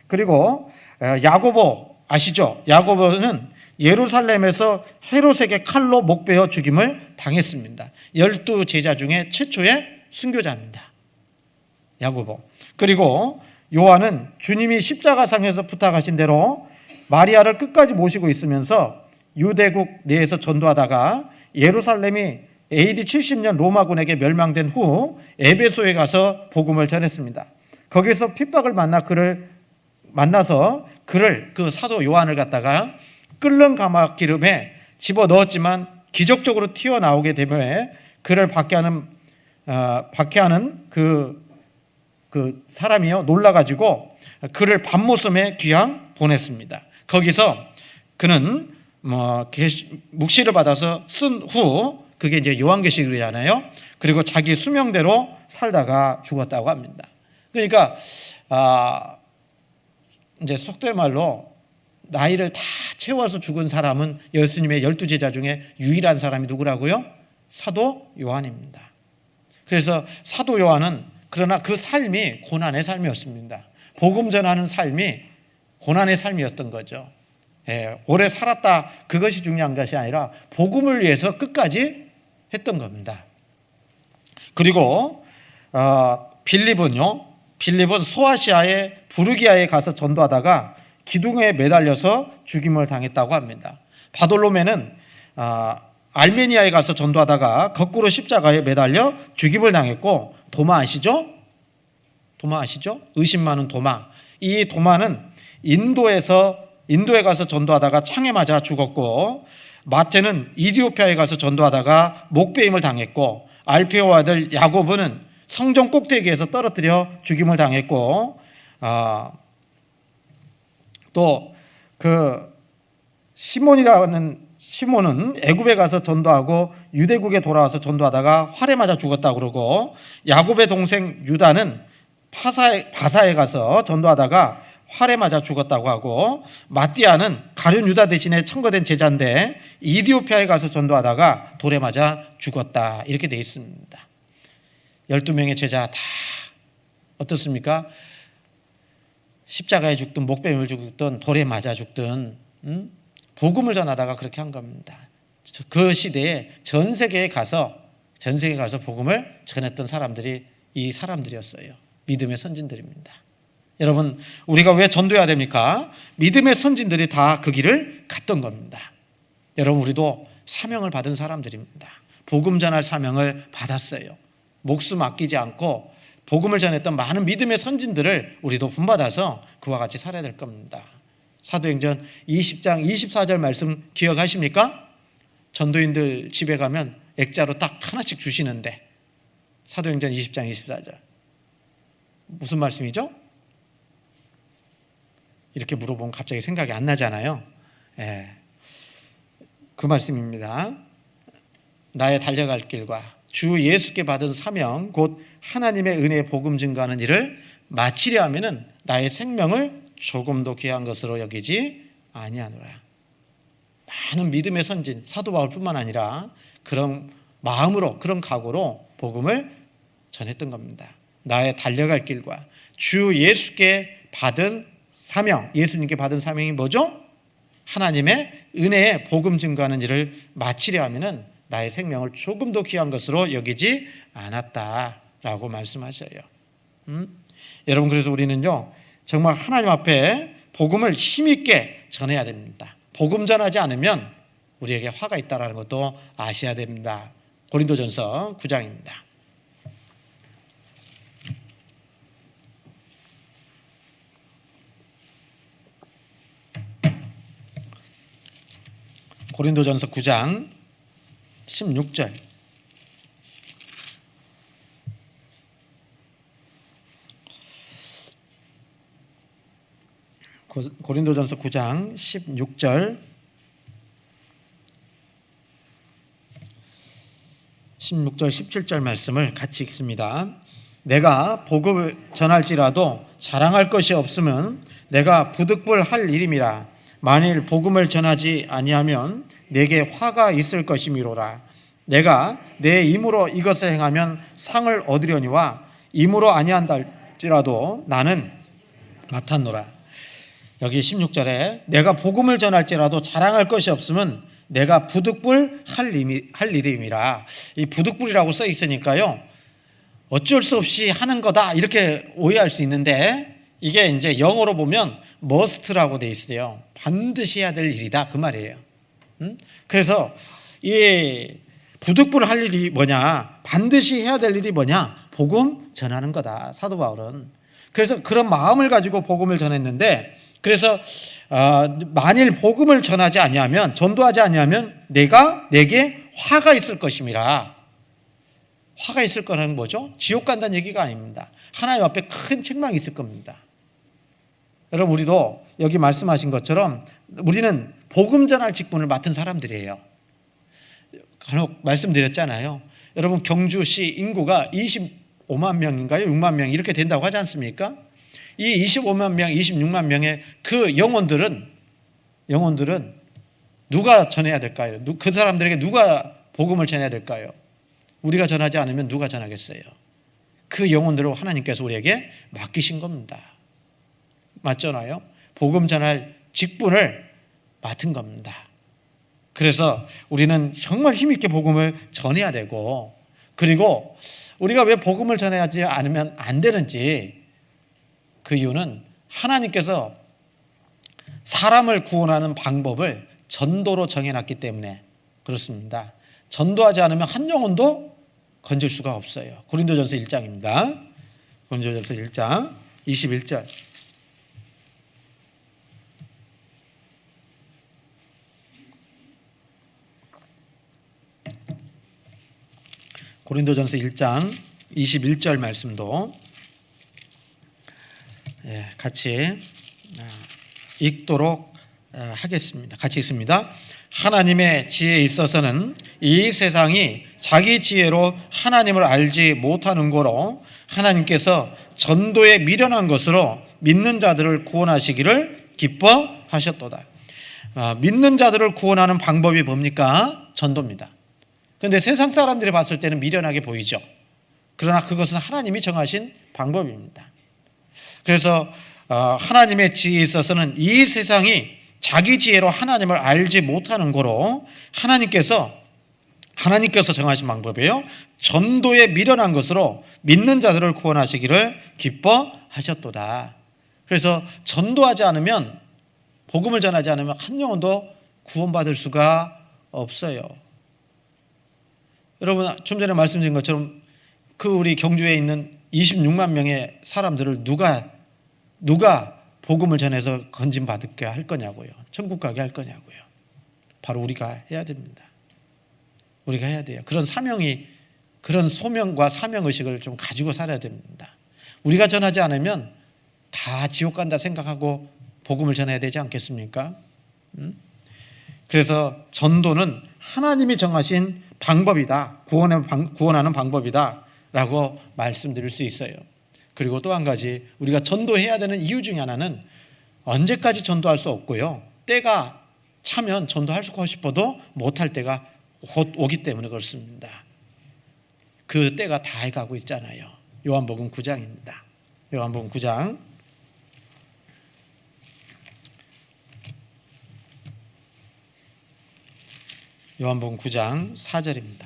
그리고 야고보 아시죠? 야고보는 예루살렘에서 헤롯에게 칼로 목베어 죽임을 당했습니다. 12제자 중에 최초의 순교자입니다. 야고보. 그리고 요한은 주님이 십자가상에서 부탁하신 대로 마리아를 끝까지 모시고 있으면서 유대국 내에서 전도하다가 예루살렘이 AD 70년 로마군에게 멸망된 후 에베소에 가서 복음을 전했습니다. 거기서 핍박을 만나서 그를 그 사도 요한을 갖다가 끓는 가마기름에 집어 넣었지만 기적적으로 튀어나오게 되며 그를 박해하는 그 사람이요 놀라가지고 그를 밤모섬에 귀양 보냈습니다. 거기서 그는 묵시를 받아서 쓴 후 그게 이제 요한계시록이잖아요. 그리고 자기 수명대로 살다가 죽었다고 합니다. 그러니까 이제 속된 말로 나이를 다 채워서 죽은 사람은 예수님의 12제자 중에 유일한 사람이 누구라고요? 사도 요한입니다. 그래서 사도 요한은 그러나 그 삶이 고난의 삶이었습니다. 복음 전하는 삶이 고난의 삶이었던 거죠. 오래 살았다 그것이 중요한 것이 아니라 복음을 위해서 끝까지 했던 겁니다. 그리고 빌립은 소아시아의 부르기아에 가서 전도하다가 기둥에 매달려서 죽임을 당했다고 합니다. 바돌로메는 알메니아에 가서 전도하다가 거꾸로 십자가에 매달려 죽임을 당했고, 도마 아시죠? 의심 많은 도마. 이 도마는 인도에 가서 전도하다가 창에 맞아 죽었고, 마태는 이디오피아에 가서 전도하다가 목베임을 당했고, 알페오 아들 야고보는 성전 꼭대기에서 떨어뜨려 죽임을 당했고, 또 그 시몬은 애굽에 가서 전도하고 유대국에 돌아와서 전도하다가 활에 맞아 죽었다고 그러고, 야곱의 동생 유다는 바사에 가서 전도하다가 활에 맞아 죽었다고 하고, 마띠아는 가룟 유다 대신에 청거된 제자인데 이디오피아에 가서 전도하다가 돌에 맞아 죽었다 이렇게 돼 있습니다. 12명의 제자 다 어떻습니까? 십자가에 죽든 목베임을 죽든 돌에 맞아 죽든 복음을 전하다가 그렇게 한 겁니다. 그 시대에 전 세계에 가서 복음을 전했던 사람들이 이 사람들이었어요. 믿음의 선진들입니다. 여러분, 우리가 왜 전도해야 됩니까? 믿음의 선진들이 다 그 길을 갔던 겁니다. 여러분, 우리도 사명을 받은 사람들입니다. 복음 전할 사명을 받았어요. 목숨 아끼지 않고 복음을 전했던 많은 믿음의 선진들을 우리도 본받아서 그와 같이 살아야 될 겁니다. 사도행전 20장 24절 말씀 기억하십니까? 전도인들 집에 가면 액자로 딱 하나씩 주시는데, 사도행전 20장 24절 무슨 말씀이죠? 이렇게 물어보면 갑자기 생각이 안 나잖아요. 그 말씀입니다. 나의 달려갈 길과 주 예수께 받은 사명 곧 하나님의 은혜의 복음 증거하는 일을 마치려 하면은 나의 생명을 조금도 귀한 것으로 여기지 아니하노라. 많은 믿음의 선진 사도 바울뿐만 아니라 그런 마음으로, 그런 각오로 복음을 전했던 겁니다. 나의 달려갈 길과 주 예수께 받은 사명, 예수님께 받은 사명이 뭐죠? 하나님의 은혜의 복음 증거하는 일을 마치려 하면은 나의 생명을 조금도 귀한 것으로 여기지 않았다. 라고 말씀하셔요. 여러분, 그래서 우리는요 정말 하나님 앞에 복음을 힘있게 전해야 됩니다. 복음 전하지 않으면 우리에게 화가 있다는 것도 아셔야 됩니다. 고린도전서 9장입니다. 고린도전서 9장 16절. 고린도전서 9장 16절 17절 말씀을 같이 읽습니다. 내가 복음을 전할지라도 자랑할 것이 없으면 내가 부득불할 일임이라. 만일 복음을 전하지 아니하면 내게 화가 있을 것이미로라. 내가 내 힘으로 이것을 행하면 상을 얻으려니와 힘으로 아니한달지라도 나는 맡았노라. 여기 16절에 내가 복음을 전할지라도 자랑할 것이 없으면 내가 부득불할 일임이라. 이 부득불이라고 써 있으니까요 어쩔 수 없이 하는 거다 이렇게 오해할 수 있는데, 이게 이제 영어로 보면 must라고 돼 있어요. 반드시 해야 될 일이다 그 말이에요. 그래서 이 부득불할 일이 뭐냐, 반드시 해야 될 일이 뭐냐, 복음 전하는 거다 사도 바울은. 그래서 그런 마음을 가지고 복음을 전했는데, 그래서 만일 복음을 전하지 아니하면, 전도하지 아니하면 내게 화가 있을 것임이라. 화가 있을 거는 뭐죠? 지옥 간다는 얘기가 아닙니다. 하나님 앞에 큰 책망이 있을 겁니다. 여러분, 우리도 여기 말씀하신 것처럼 우리는 복음 전할 직분을 맡은 사람들이에요. 간혹 말씀드렸잖아요. 여러분, 경주시 인구가 25만 명인가요? 6만 명 이렇게 된다고 하지 않습니까? 이 25만 명, 26만 명의 그 영혼들은 누가 전해야 될까요? 그 사람들에게 누가 복음을 전해야 될까요? 우리가 전하지 않으면 누가 전하겠어요? 그 영혼들을 하나님께서 우리에게 맡기신 겁니다. 맞잖아요? 복음 전할 직분을 맡은 겁니다. 그래서 우리는 정말 힘있게 복음을 전해야 되고, 그리고 우리가 왜 복음을 전하지 않으면 안 되는지, 그 이유는 하나님께서 사람을 구원하는 방법을 전도로 정해놨기 때문에 그렇습니다. 전도하지 않으면 한 영혼도 건질 수가 없어요. 고린도전서 1장입니다. 고린도전서 1장 21절. 고린도전서 1장 21절 말씀도 같이 읽도록 하겠습니다. 같이 읽습니다. 하나님의 지혜에 있어서는 이 세상이 자기 지혜로 하나님을 알지 못하는 거로 하나님께서 전도에 미련한 것으로 믿는 자들을 구원하시기를 기뻐하셨도다. 믿는 자들을 구원하는 방법이 뭡니까? 전도입니다. 그런데 세상 사람들이 봤을 때는 미련하게 보이죠. 그러나 그것은 하나님이 정하신 방법입니다. 그래서 하나님의 지혜에 있어서는 이 세상이 자기 지혜로 하나님을 알지 못하는 거로 하나님께서 정하신 방법이에요. 전도에 미련한 것으로 믿는 자들을 구원하시기를 기뻐하셨도다. 그래서 전도하지 않으면, 복음을 전하지 않으면 한 영혼도 구원받을 수가 없어요. 여러분, 좀 전에 말씀드린 것처럼 그 우리 경주에 있는 26만 명의 사람들을 누가 복음을 전해서 건진받게 할 거냐고요. 천국 가게 할 거냐고요. 바로 우리가 해야 됩니다. 우리가 해야 돼요. 그런 소명과 사명의식을 좀 가지고 살아야 됩니다. 우리가 전하지 않으면 다 지옥 간다 생각하고 복음을 전해야 되지 않겠습니까? 그래서 전도는 하나님이 정하신 방법이다. 구원하는 방법이다 라고 말씀드릴 수 있어요. 그리고 또 한 가지, 우리가 전도해야 되는 이유 중에 하나는 언제까지 전도할 수 없고요, 때가 차면 전도하고 싶어도 못할 때가 곧 오기 때문에 그렇습니다. 그 때가 다 해가고 있잖아요. 요한복음 9장입니다. 요한복음 9장 요한복음 9장 4절입니다.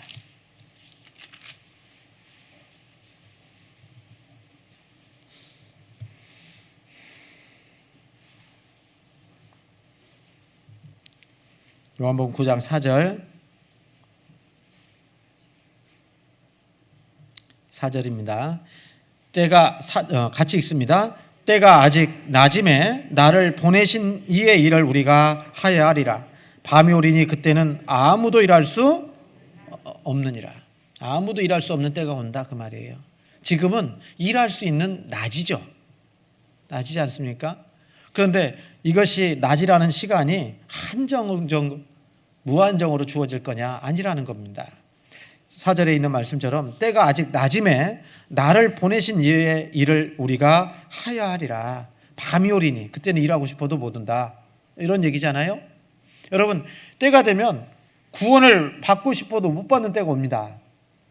요한복음 9장 4절입니다. 때가 같이 읽습니다. 때가 아직 낮음에 나를 보내신 이의 일을 우리가 하여야 하리라. 밤이 오리니 그때는 아무도 일할 수 없느니라. 아무도 일할 수 없는 때가 온다 그 말이에요. 지금은 일할 수 있는 낮이죠. 낮이지 않습니까? 그런데 이것이 낮이라는 시간이 무한정으로 주어질 거냐? 아니라는 겁니다. 4절에 있는 말씀처럼 때가 아직 낮음에 나를 보내신 이의 일을 우리가 하여야 하리라. 밤이 오리니 그때는 일하고 싶어도 못 온다. 이런 얘기잖아요. 여러분, 때가 되면 구원을 받고 싶어도 못 받는 때가 옵니다.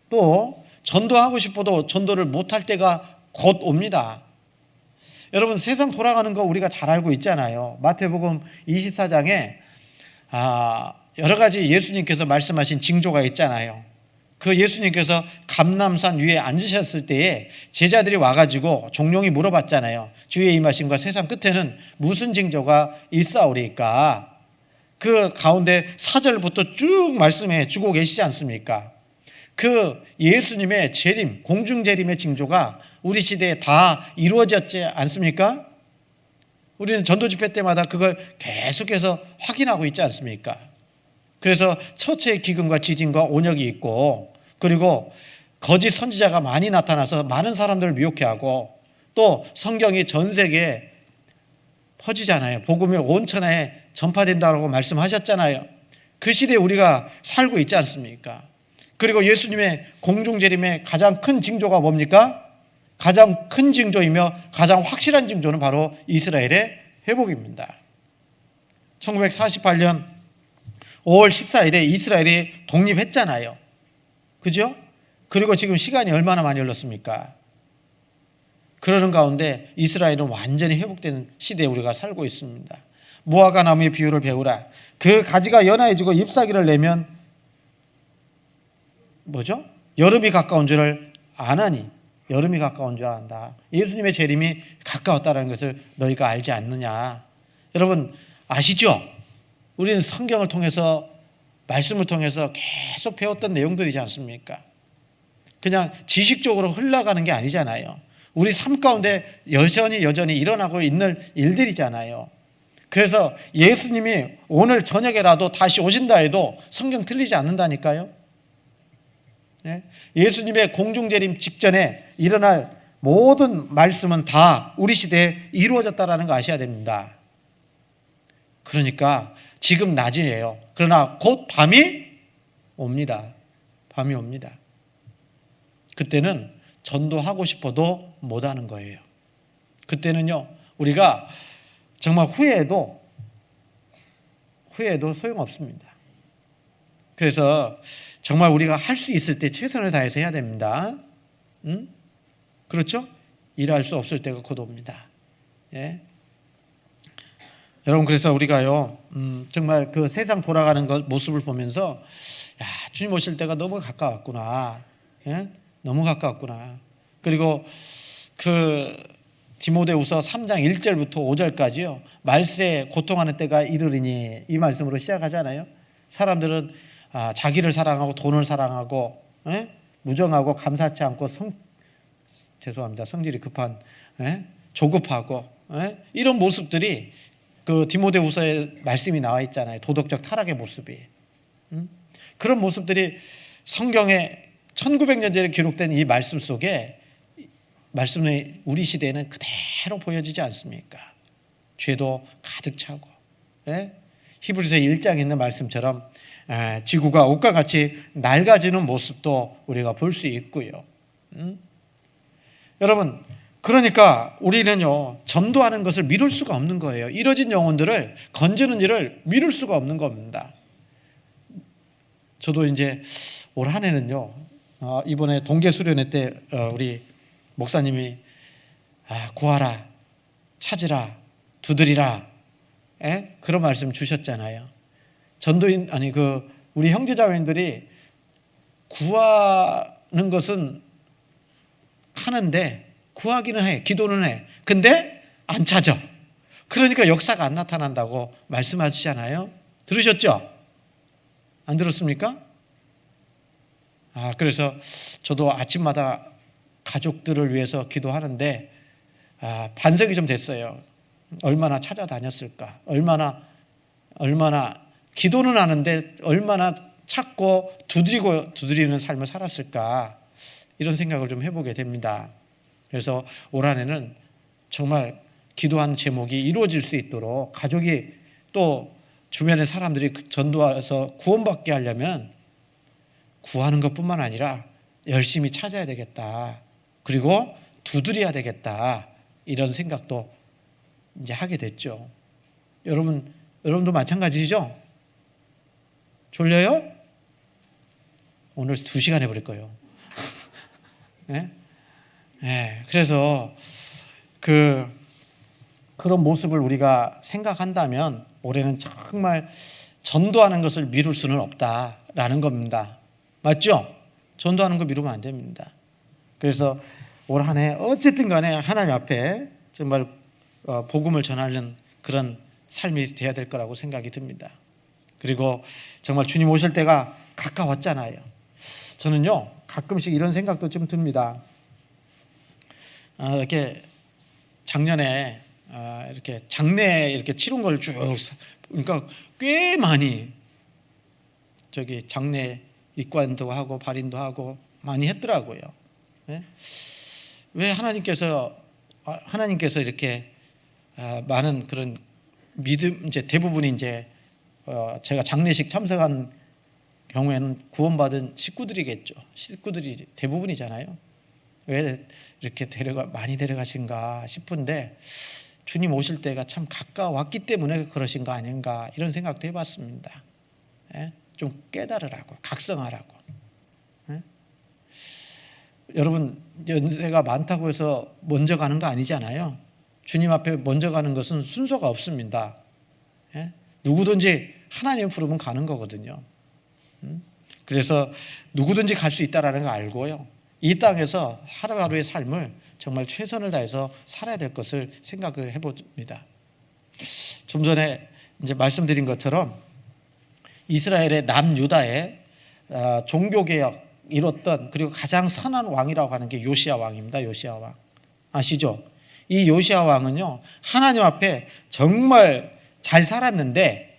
또 전도하고 싶어도 전도를 못할 때가 곧 옵니다. 여러분, 세상 돌아가는 거 우리가 잘 알고 있잖아요. 마태복음 24장에 여러 가지 예수님께서 말씀하신 징조가 있잖아요. 그 예수님께서 감람산 위에 앉으셨을 때에 제자들이 와가지고 종용이 물어봤잖아요. 주의 임하심과 세상 끝에는 무슨 징조가 있사오리까? 그 가운데 4절부터 쭉 말씀해 주고 계시지 않습니까? 그 예수님의 재림, 공중재림의 징조가 우리 시대에 다 이루어졌지 않습니까? 우리는 전도집회 때마다 그걸 계속해서 확인하고 있지 않습니까? 그래서 처체의 기근과 지진과 온역이 있고, 그리고 거짓 선지자가 많이 나타나서 많은 사람들을 미혹해 하고, 또 성경이 전 세계에 퍼지잖아요. 복음이 온 천하에 전파된다고 말씀하셨잖아요. 그 시대에 우리가 살고 있지 않습니까? 그리고 예수님의 공중재림의 가장 큰 징조가 뭡니까? 가장 큰 징조이며 가장 확실한 징조는 바로 이스라엘의 회복입니다. 1948년 5월 14일에 이스라엘이 독립했잖아요. 그죠? 그리고 지금 시간이 얼마나 많이 흘렀습니까? 그러는 가운데 이스라엘은 완전히 회복된 시대에 우리가 살고 있습니다. 무화과 나무의 비유를 배우라. 그 가지가 연하해지고 잎사귀를 내면 뭐죠? 여름이 가까운 줄을 아나니. 여름이 가까운 줄 안다. 예수님의 재림이 가까웠다는 것을 너희가 알지 않느냐. 여러분 아시죠? 우리는 성경을 통해서, 말씀을 통해서 계속 배웠던 내용들이지 않습니까? 그냥 지식적으로 흘러가는 게 아니잖아요. 우리 삶 가운데 여전히 일어나고 있는 일들이잖아요. 그래서 예수님이 오늘 저녁에라도 다시 오신다 해도 성경 틀리지 않는다니까요. 예수님의 공중재림 직전에 일어날 모든 말씀은 다 우리 시대에 이루어졌다는 거 아셔야 됩니다. 그러니까 지금 낮이에요. 그러나 곧 밤이 옵니다. 밤이 옵니다. 그때는 전도하고 싶어도 못하는 거예요. 그때는요, 우리가 정말 후회해도 소용없습니다. 그래서 정말 우리가 할 수 있을 때 최선을 다해서 해야 됩니다. 그렇죠? 일할 수 없을 때가 곧 옵니다. 예. 여러분, 그래서 우리가요, 정말 그 세상 돌아가는 모습을 보면서, 야, 주님 오실 때가 너무 가까웠구나. 예? 너무 가까웠구나. 그리고 그 디모데후서 3장 1절부터 5절까지요, 말세에 고통하는 때가 이르리니, 이 말씀으로 시작하잖아요. 사람들은 자기를 사랑하고 돈을 사랑하고, 무정하고 감사치 않고 성질이 급한, 조급하고, 이런 모습들이 그 디모데후서에 말씀이 나와 있잖아요. 도덕적 타락의 모습이. 그런 모습들이 성경에 1900년 전에 기록된 이 말씀 속에, 말씀이 우리 시대에는 그대로 보여지지 않습니까? 죄도 가득 차고, 히브리서 1장에 있는 말씀처럼 지구가 옷과 같이 낡아지는 모습도 우리가 볼 수 있고요. 여러분, 그러니까 우리는요, 전도하는 것을 미룰 수가 없는 거예요. 이뤄진 영혼들을 건지는 일을 미룰 수가 없는 겁니다. 저도 이제 올 한 해는요, 이번에 동계 수련회 때 우리 목사님이 구하라, 찾으라, 두드리라, 그런 말씀 주셨잖아요. 전도인, 우리 형제자매들이 구하는 것은 하는데, 구하기는 해, 기도는 해. 근데 안 찾아. 그러니까 역사가 안 나타난다고 말씀하시잖아요. 들으셨죠? 안 들었습니까? 그래서 저도 아침마다 가족들을 위해서 기도하는데 반성이 좀 됐어요. 얼마나 찾아다녔을까? 얼마나 기도는 하는데 얼마나 찾고 두드리는 삶을 살았을까? 이런 생각을 좀 해보게 됩니다. 그래서 올 한해는 정말 기도한 제목이 이루어질 수 있도록 가족이 또 주변의 사람들이 전도해서 구원받게 하려면 구하는 것뿐만 아니라 열심히 찾아야 되겠다. 그리고 두드려야 되겠다. 이런 생각도 이제 하게 됐죠. 여러분도 마찬가지죠? 졸려요? 오늘 2시간 해버릴 거예요. 네? 네, 그래서 그런 모습을 우리가 생각한다면 올해는 정말 전도하는 것을 미룰 수는 없다라는 겁니다. 맞죠? 전도하는 거 미루면 안 됩니다. 그래서 올 한 해 어쨌든 간에 하나님 앞에 정말 복음을 전하는 그런 삶이 돼야 될 거라고 생각이 듭니다. 그리고 정말 주님 오실 때가 가까웠잖아요. 저는요 가끔씩 이런 생각도 좀 듭니다. 이렇게 작년에 이렇게 장례 이렇게 치른 걸 쭉 그러니까 꽤 많이 저기 장례 입관도 하고 발인도 하고 많이 했더라고요. 네? 왜 하나님께서 이렇게 많은 그런 믿음 이제 대부분이 이제 제가 장례식 참석한 경우에는 구원받은 식구들이겠죠. 식구들이 대부분이잖아요. 왜 이렇게 많이 데려가신가 싶은데 주님 오실 때가 참 가까웠기 때문에 그러신 거 아닌가 이런 생각도 해봤습니다. 예? 좀 깨달으라고 각성하라고. 예? 여러분 연세가 많다고 해서 먼저 가는 거 아니잖아요. 주님 앞에 먼저 가는 것은 순서가 없습니다. 예? 누구든지 하나님 부르면 가는 거거든요. 그래서 누구든지 갈 수 있다라는 거 알고요. 이 땅에서 하루하루의 삶을 정말 최선을 다해서 살아야 될 것을 생각을 해봅니다. 좀 전에 이제 말씀드린 것처럼 이스라엘의 남유다의 종교개혁 이뤘던 그리고 가장 선한 왕이라고 하는 게 요시야 왕입니다. 요시야 왕 아시죠? 이 요시야 왕은요 하나님 앞에 정말 잘 살았는데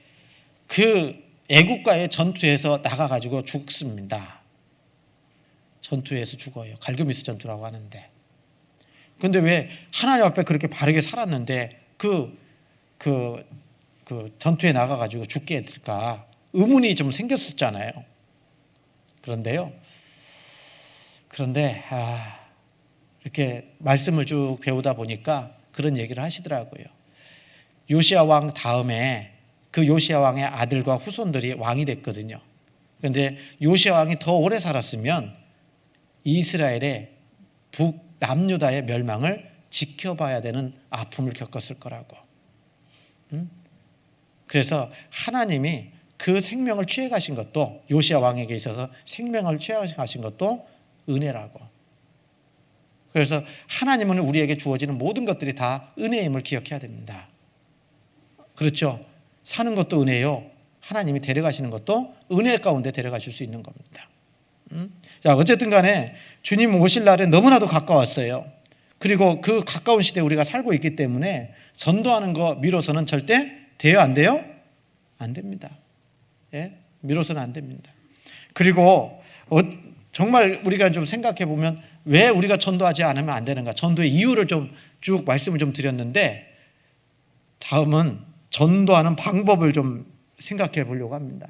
그 애국가의 전투에서 나가가지고 죽습니다. 전투에서 죽어요. 갈그미스 전투라고 하는데. 그런데 왜 하나님 앞에 그렇게 바르게 살았는데 그 전투에 나가가지고 죽게 될까 의문이 좀 생겼었잖아요. 그런데 이렇게 말씀을 쭉 배우다 보니까 그런 얘기를 하시더라고요. 요시야 왕 다음에 그 요시야 왕의 아들과 후손들이 왕이 됐거든요. 그런데 요시야 왕이 더 오래 살았으면 이스라엘의 북남유다의 멸망을 지켜봐야 되는 아픔을 겪었을 거라고. 그래서 하나님이 그 생명을 취해가신 것도 요시야 왕에게 있어서 생명을 취해가신 것도 은혜라고. 그래서 하나님은 우리에게 주어지는 모든 것들이 다 은혜임을 기억해야 됩니다. 그렇죠? 사는 것도 은혜요. 하나님이 데려가시는 것도 은혜 가운데 데려가실 수 있는 겁니다. 자, 어쨌든 간에 주님 오실 날에 너무나도 가까웠어요. 그리고 그 가까운 시대에 우리가 살고 있기 때문에 전도하는 거 미뤄서는 절대 돼요? 안 돼요? 안 됩니다. 예? 미뤄서는 안 됩니다. 그리고 정말 우리가 좀 생각해 보면 왜 우리가 전도하지 않으면 안 되는가? 전도의 이유를 좀 쭉 말씀을 좀 드렸는데 다음은 전도하는 방법을 좀 생각해 보려고 합니다.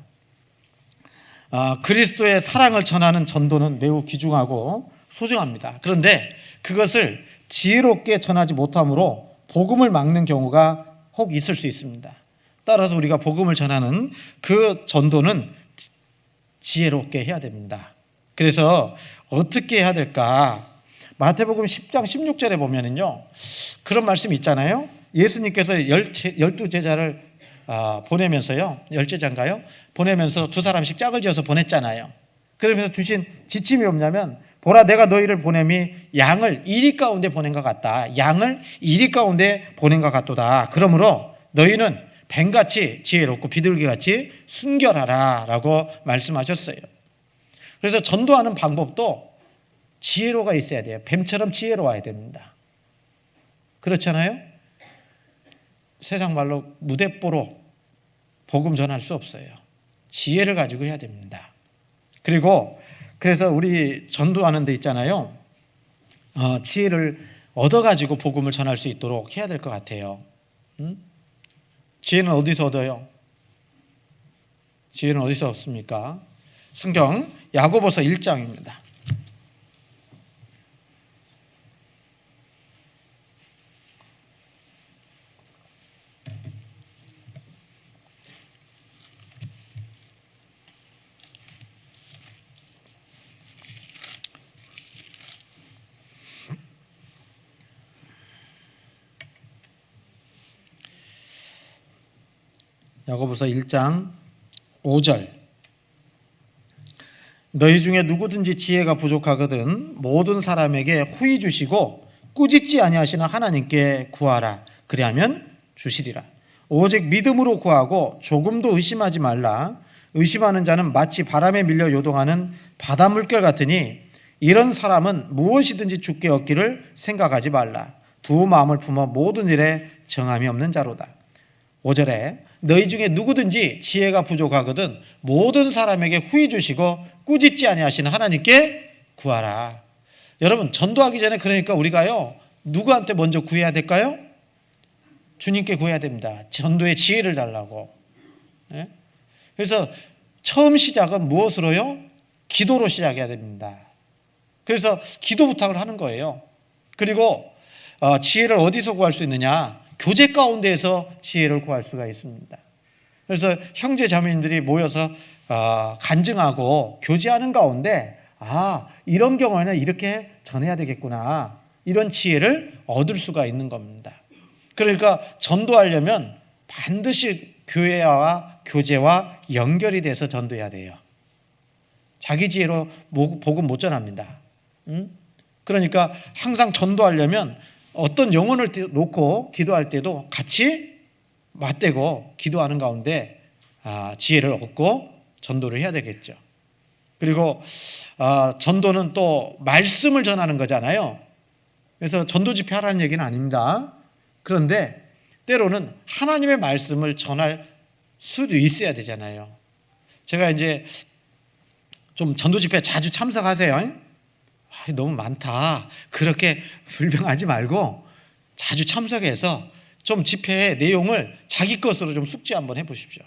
그리스도의 사랑을 전하는 전도는 매우 귀중하고 소중합니다. 그런데 그것을 지혜롭게 전하지 못함으로 복음을 막는 경우가 혹 있을 수 있습니다. 따라서 우리가 복음을 전하는 그 전도는 지혜롭게 해야 됩니다. 그래서 어떻게 해야 될까? 마태복음 10장 16절에 보면은요 그런 말씀이 있잖아요. 예수님께서 12제자를 보내면서요 10제자인가요? 보내면서 2사람씩 짝을 지어서 보냈잖아요. 그러면서 주신 지침이 없냐면 보라 내가 너희를 보냄이 양을 이리 가운데 보낸 것 같다. 양을 이리 가운데 보낸 것 같도다. 그러므로 너희는 뱀같이 지혜롭고 비둘기같이 순결하라라고 말씀하셨어요. 그래서 전도하는 방법도 지혜로가 있어야 돼요. 뱀처럼 지혜로워야 됩니다. 그렇잖아요? 세상 말로 무대뽀로 복음 전할 수 없어요. 지혜를 가지고 해야 됩니다. 그리고 그래서 우리 전도하는 데 있잖아요. 지혜를 얻어가지고 복음을 전할 수 있도록 해야 될 것 같아요. 지혜는 어디서 얻어요? 지혜는 어디서 얻습니까? 성경 야고보서 1장입니다. 야고보서 1장 5절. 너희 중에 누구든지 지혜가 부족하거든 모든 사람에게 후히 주시고 꾸짖지 아니하시는 하나님께 구하라. 그리하면 주시리라. 오직 믿음으로 구하고 조금도 의심하지 말라. 의심하는 자는 마치 바람에 밀려 요동하는 바다 물결 같으니 이런 사람은 무엇이든지 주께 얻기를 생각하지 말라. 두 마음을 품어 모든 일에 정함이 없는 자로다. 5절에 너희 중에 누구든지 지혜가 부족하거든 모든 사람에게 후히 주시고 꾸짖지 아니하시는 하나님께 구하라. 여러분 전도하기 전에 그러니까 우리가요 누구한테 먼저 구해야 될까요? 주님께 구해야 됩니다. 전도의 지혜를 달라고. 그래서 처음 시작은 무엇으로요? 기도로 시작해야 됩니다. 그래서 기도 부탁을 하는 거예요. 그리고 지혜를 어디서 구할 수 있느냐? 교제 가운데에서 지혜를 구할 수가 있습니다. 그래서 형제 자매님들이 모여서 간증하고 교제하는 가운데 이런 경우에는 이렇게 전해야 되겠구나. 이런 지혜를 얻을 수가 있는 겁니다. 그러니까 전도하려면 반드시 교회와 교제와 연결이 돼서 전도해야 돼요. 자기 지혜로 복음 못 전합니다. 그러니까 항상 전도하려면 어떤 영혼을 놓고 기도할 때도 같이 맞대고 기도하는 가운데 지혜를 얻고 전도를 해야 되겠죠. 그리고 전도는 또 말씀을 전하는 거잖아요. 그래서 전도 집회 하라는 얘기는 아닙니다. 그런데 때로는 하나님의 말씀을 전할 수도 있어야 되잖아요. 제가 이제 좀 전도 집회 자주 참석하세요. 너무 많다. 그렇게 불평하지 말고 자주 참석해서 좀 집회의 내용을 자기 것으로 좀 숙지 한번 해보십시오.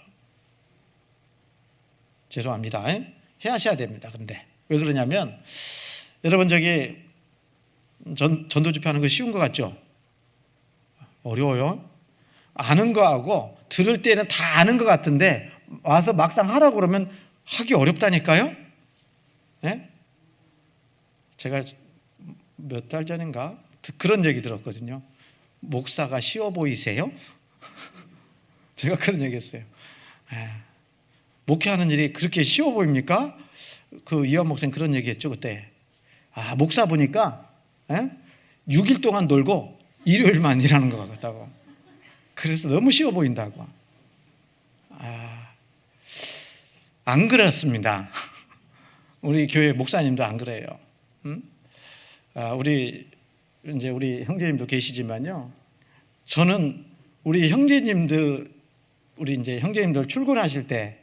죄송합니다. 하셔야 됩니다. 근데 왜 그러냐면 여러분 전도 집회하는 거 쉬운 것 같죠? 어려워요. 아는 거하고 들을 때는 다 아는 것 같은데 와서 막상 하라고 그러면 하기 어렵다니까요. 제가 몇 달 전인가 그런 얘기 들었거든요. 목사가 쉬워 보이세요? 제가 그런 얘기 했어요. 목회하는 일이 그렇게 쉬워 보입니까? 이완 목사님 그런 얘기 했죠 그때. 목사 보니까 6일 동안 놀고 일요일만 일하는 것 같다고. 그래서 너무 쉬워 보인다고. 안 그렇습니다. 우리 교회 목사님도 안 그래요. 우리 형제님도 계시지만요. 저는 우리 형제님들 출근하실 때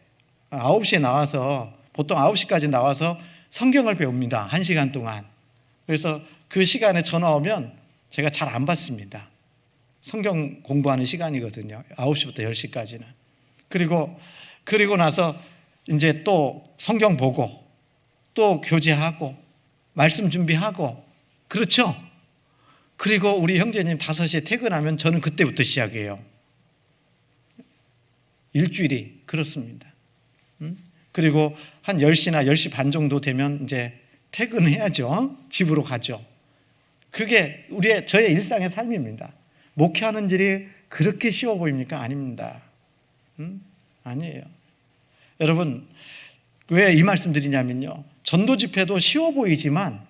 9시에 나와서 보통 9시까지 나와서 성경을 배웁니다. 1시간 동안. 그래서 그 시간에 전화 오면 제가 잘 안 받습니다. 성경 공부하는 시간이거든요. 9시부터 10시까지는. 그리고 나서 이제 또 성경 보고 또 교제하고 말씀 준비하고 그렇죠? 그리고 우리 형제님 5시에 퇴근하면 저는 그때부터 시작해요. 일주일이 그렇습니다. 그리고 한 10시나 10시 반 정도 되면 이제 퇴근해야죠. 집으로 가죠. 그게 저의 일상의 삶입니다. 목회하는 일이 그렇게 쉬워 보입니까? 아닙니다. 아니에요. 여러분, 왜 이 말씀 드리냐면요. 전도 집회도 쉬워 보이지만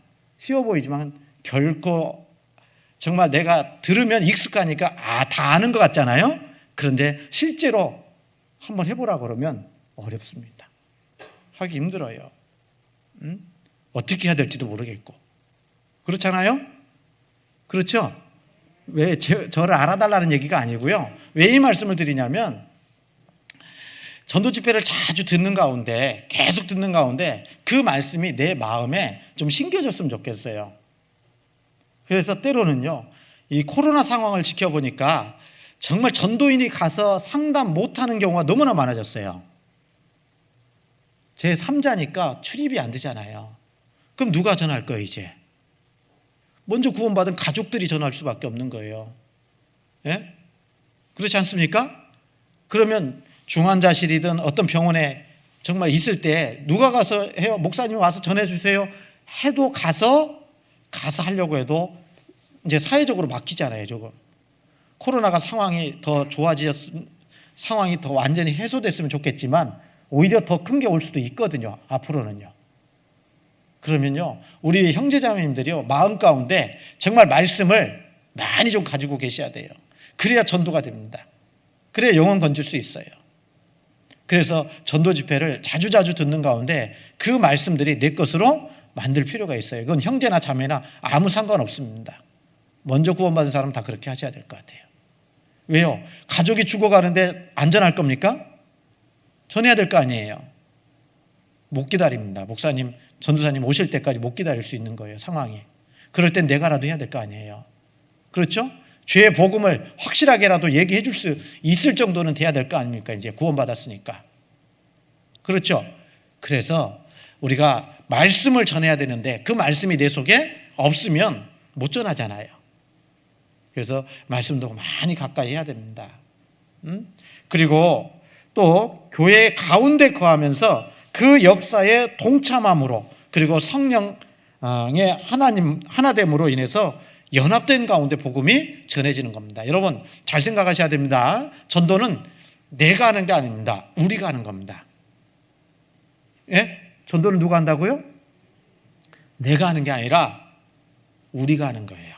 결코 정말 내가 들으면 익숙하니까 다 아는 것 같잖아요. 그런데 실제로 한번 해보라 그러면 어렵습니다. 하기 힘들어요. 어떻게 해야 될지도 모르겠고. 그렇잖아요? 그렇죠? 왜 저를 알아달라는 얘기가 아니고요. 왜 이 말씀을 드리냐면 전도 집회를 자주 듣는 가운데, 계속 듣는 가운데 그 말씀이 내 마음에 좀 심겨졌으면 좋겠어요. 그래서 때로는요, 이 코로나 상황을 지켜보니까 정말 전도인이 가서 상담 못하는 경우가 너무나 많아졌어요. 제 3자니까 출입이 안 되잖아요. 그럼 누가 전할 거예요, 이제? 먼저 구원받은 가족들이 전할 수밖에 없는 거예요. 예? 그렇지 않습니까? 그러면 중환자실이든 어떤 병원에 정말 있을 때 누가 가서 해요? 목사님 와서 전해주세요. 해도 가서 하려고 해도 이제 사회적으로 막히잖아요, 조금. 코로나가 상황이 더 상황이 더 완전히 해소됐으면 좋겠지만 오히려 더 큰 게 올 수도 있거든요, 앞으로는요. 그러면요, 우리 형제자매님들이요, 마음 가운데 정말 말씀을 많이 좀 가지고 계셔야 돼요. 그래야 전도가 됩니다. 그래야 영혼 건질 수 있어요. 그래서 전도 집회를 자주자주 듣는 가운데 그 말씀들이 내 것으로 만들 필요가 있어요. 그건 형제나 자매나 아무 상관없습니다. 먼저 구원받은 사람은 다 그렇게 하셔야 될 것 같아요. 왜요? 가족이 죽어가는데 안전할 겁니까? 전해야 될 거 아니에요. 못 기다립니다. 목사님, 전도사님 오실 때까지 못 기다릴 수 있는 거예요, 상황이. 그럴 땐 내가라도 해야 될 거 아니에요. 그렇죠? 죄의 복음을 확실하게라도 얘기해 줄 수 있을 정도는 돼야 될 거 아닙니까? 이제 구원받았으니까. 그렇죠? 그래서 우리가 말씀을 전해야 되는데 그 말씀이 내 속에 없으면 못 전하잖아요. 그래서 말씀도 많이 가까이 해야 됩니다. 그리고 또 교회 가운데 거하면서 그 역사에 동참함으로, 그리고 성령의 하나됨으로 인해서 연합된 가운데 복음이 전해지는 겁니다. 여러분 잘 생각하셔야 됩니다. 전도는 내가 하는 게 아닙니다. 우리가 하는 겁니다. 예? 전도는 누가 한다고요? 내가 하는 게 아니라 우리가 하는 거예요.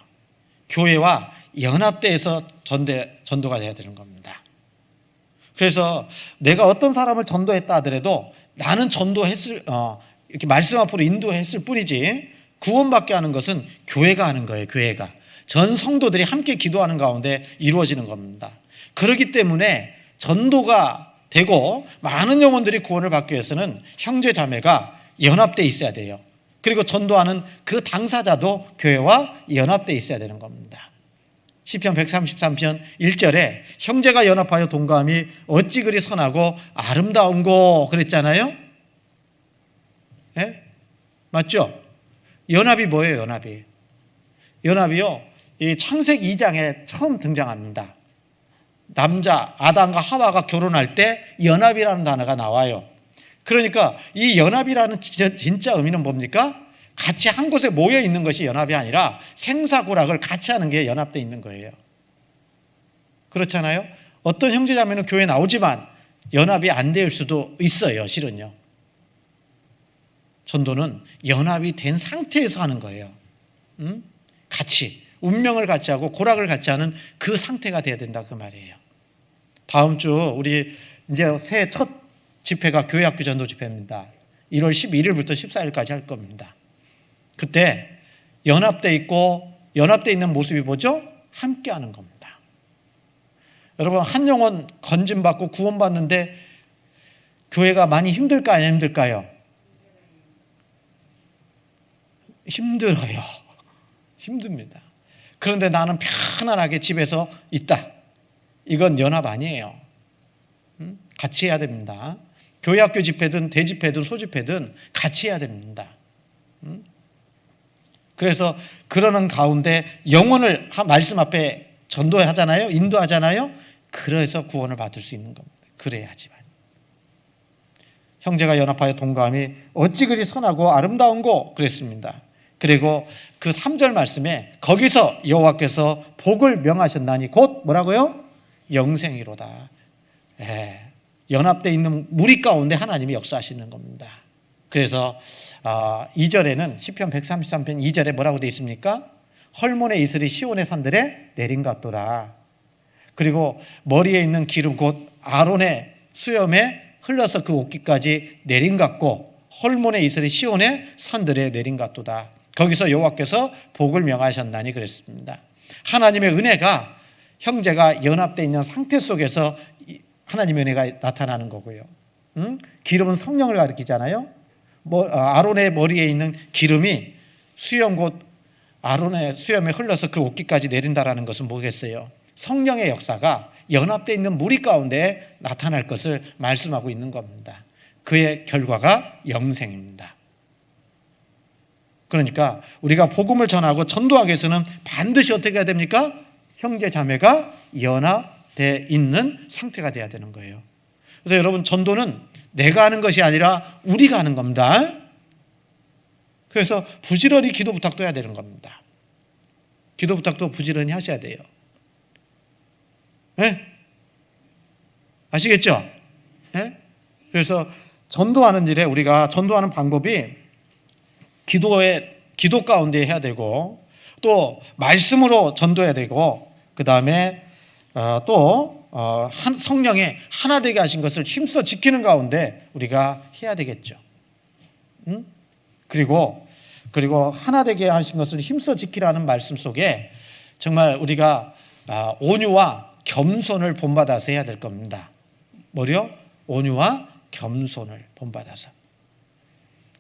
교회와 연합돼서 전도가 돼야 되는 겁니다. 그래서 내가 어떤 사람을 전도했다 하더라도 나는 이렇게 말씀 앞으로 인도했을 뿐이지 구원받게 하는 것은 교회가 하는 거예요. 교회가. 전 성도들이 함께 기도하는 가운데 이루어지는 겁니다. 그렇기 때문에 전도가 되고 많은 영혼들이 구원을 받기 위해서는 형제 자매가 연합되어 있어야 돼요. 그리고 전도하는 그 당사자도 교회와 연합되어 있어야 되는 겁니다. 시편 133편 1절에 형제가 연합하여 동감이 어찌 그리 선하고 아름다운고 그랬잖아요. 네? 맞죠? 연합이 뭐예요? 연합이요, 이 창세기 2장에 처음 등장합니다. 남자 아담과 하와가 결혼할 때 연합이라는 단어가 나와요. 그러니까 이 연합이라는 진짜 의미는 뭡니까? 같이 한 곳에 모여 있는 것이 연합이 아니라 생사고락을 같이 하는 게 연합되어 있는 거예요. 그렇잖아요? 어떤 형제자매는 교회에 나오지만 연합이 안 될 수도 있어요, 실은요. 전도는 연합이 된 상태에서 하는 거예요. 같이 운명을 같이 하고 고락을 같이 하는 그 상태가 돼야 된다, 그 말이에요. 다음 주 우리 이제 새해 첫 집회가 교회학교 전도 집회입니다. 1월 11일부터 14일까지 할 겁니다. 그때 연합돼 있고 연합돼 있는 모습이 뭐죠? 함께 하는 겁니다. 여러분, 한 영혼 건짐받고 구원받는데 교회가 많이 힘들까요? 안 힘들까요? 힘들어요. 힘듭니다. 그런데 나는 편안하게 집에서 있다. 이건 연합 아니에요. 같이 해야 됩니다. 교회학교 집회든 대집회든 소집회든 같이 해야 됩니다. 그래서 그러는 가운데 영혼을 말씀 앞에 전도하잖아요. 인도하잖아요. 그래서 구원을 받을 수 있는 겁니다. 그래야지만. 형제가 연합하여 동감이 어찌 그리 선하고 아름다운고 그랬습니다. 그리고 그 3절 말씀에 거기서 여호와께서 복을 명하셨나니 곧 뭐라고요? 영생이로다. 연합되어 있는 무리 가운데 하나님이 역사하시는 겁니다. 그래서 2절에는 시편 133편 2절에 뭐라고 되어 있습니까? 헐몬의 이슬이 시온의 산들에 내린 것 같더라. 그리고 머리에 있는 기름 곧 아론의 수염에 흘러서 그 옷깃까지 내린 같고 헐몬의 이슬이 시온의 산들에 내린 같도다. 거기서 여호와께서 복을 명하셨나니 그랬습니다. 하나님의 은혜가 형제가 연합되어 있는 상태 속에서 하나님의 은혜가 나타나는 거고요. 기름은 성령을 가리키잖아요. 아론의 머리에 있는 기름이 수염 곧 아론의 수염에 흘러서 그 옷깃까지 내린다라는 것은 뭐겠어요? 성령의 역사가 연합되어 있는 무리 가운데 나타날 것을 말씀하고 있는 겁니다. 그의 결과가 영생입니다. 그러니까 우리가 복음을 전하고 전도하기 위해서는 반드시 어떻게 해야 됩니까? 형제 자매가 연합되어 있는 상태가 돼야 되는 거예요. 그래서 여러분, 전도는 내가 하는 것이 아니라 우리가 하는 겁니다. 그래서 부지런히 기도 부탁도 해야 되는 겁니다. 기도 부탁도 부지런히 하셔야 돼요. 네? 아시겠죠? 네? 그래서 전도하는 일에 우리가 전도하는 방법이 기도 가운데 해야 되고 또 말씀으로 전도해야 되고 그 다음에 또 성령의 하나 되게 하신 것을 힘써 지키는 가운데 우리가 해야 되겠죠. 그리고 하나 되게 하신 것을 힘써 지키라는 말씀 속에 정말 우리가 온유와 겸손을 본받아서 해야 될 겁니다. 뭐요? 온유와 겸손을 본받아서.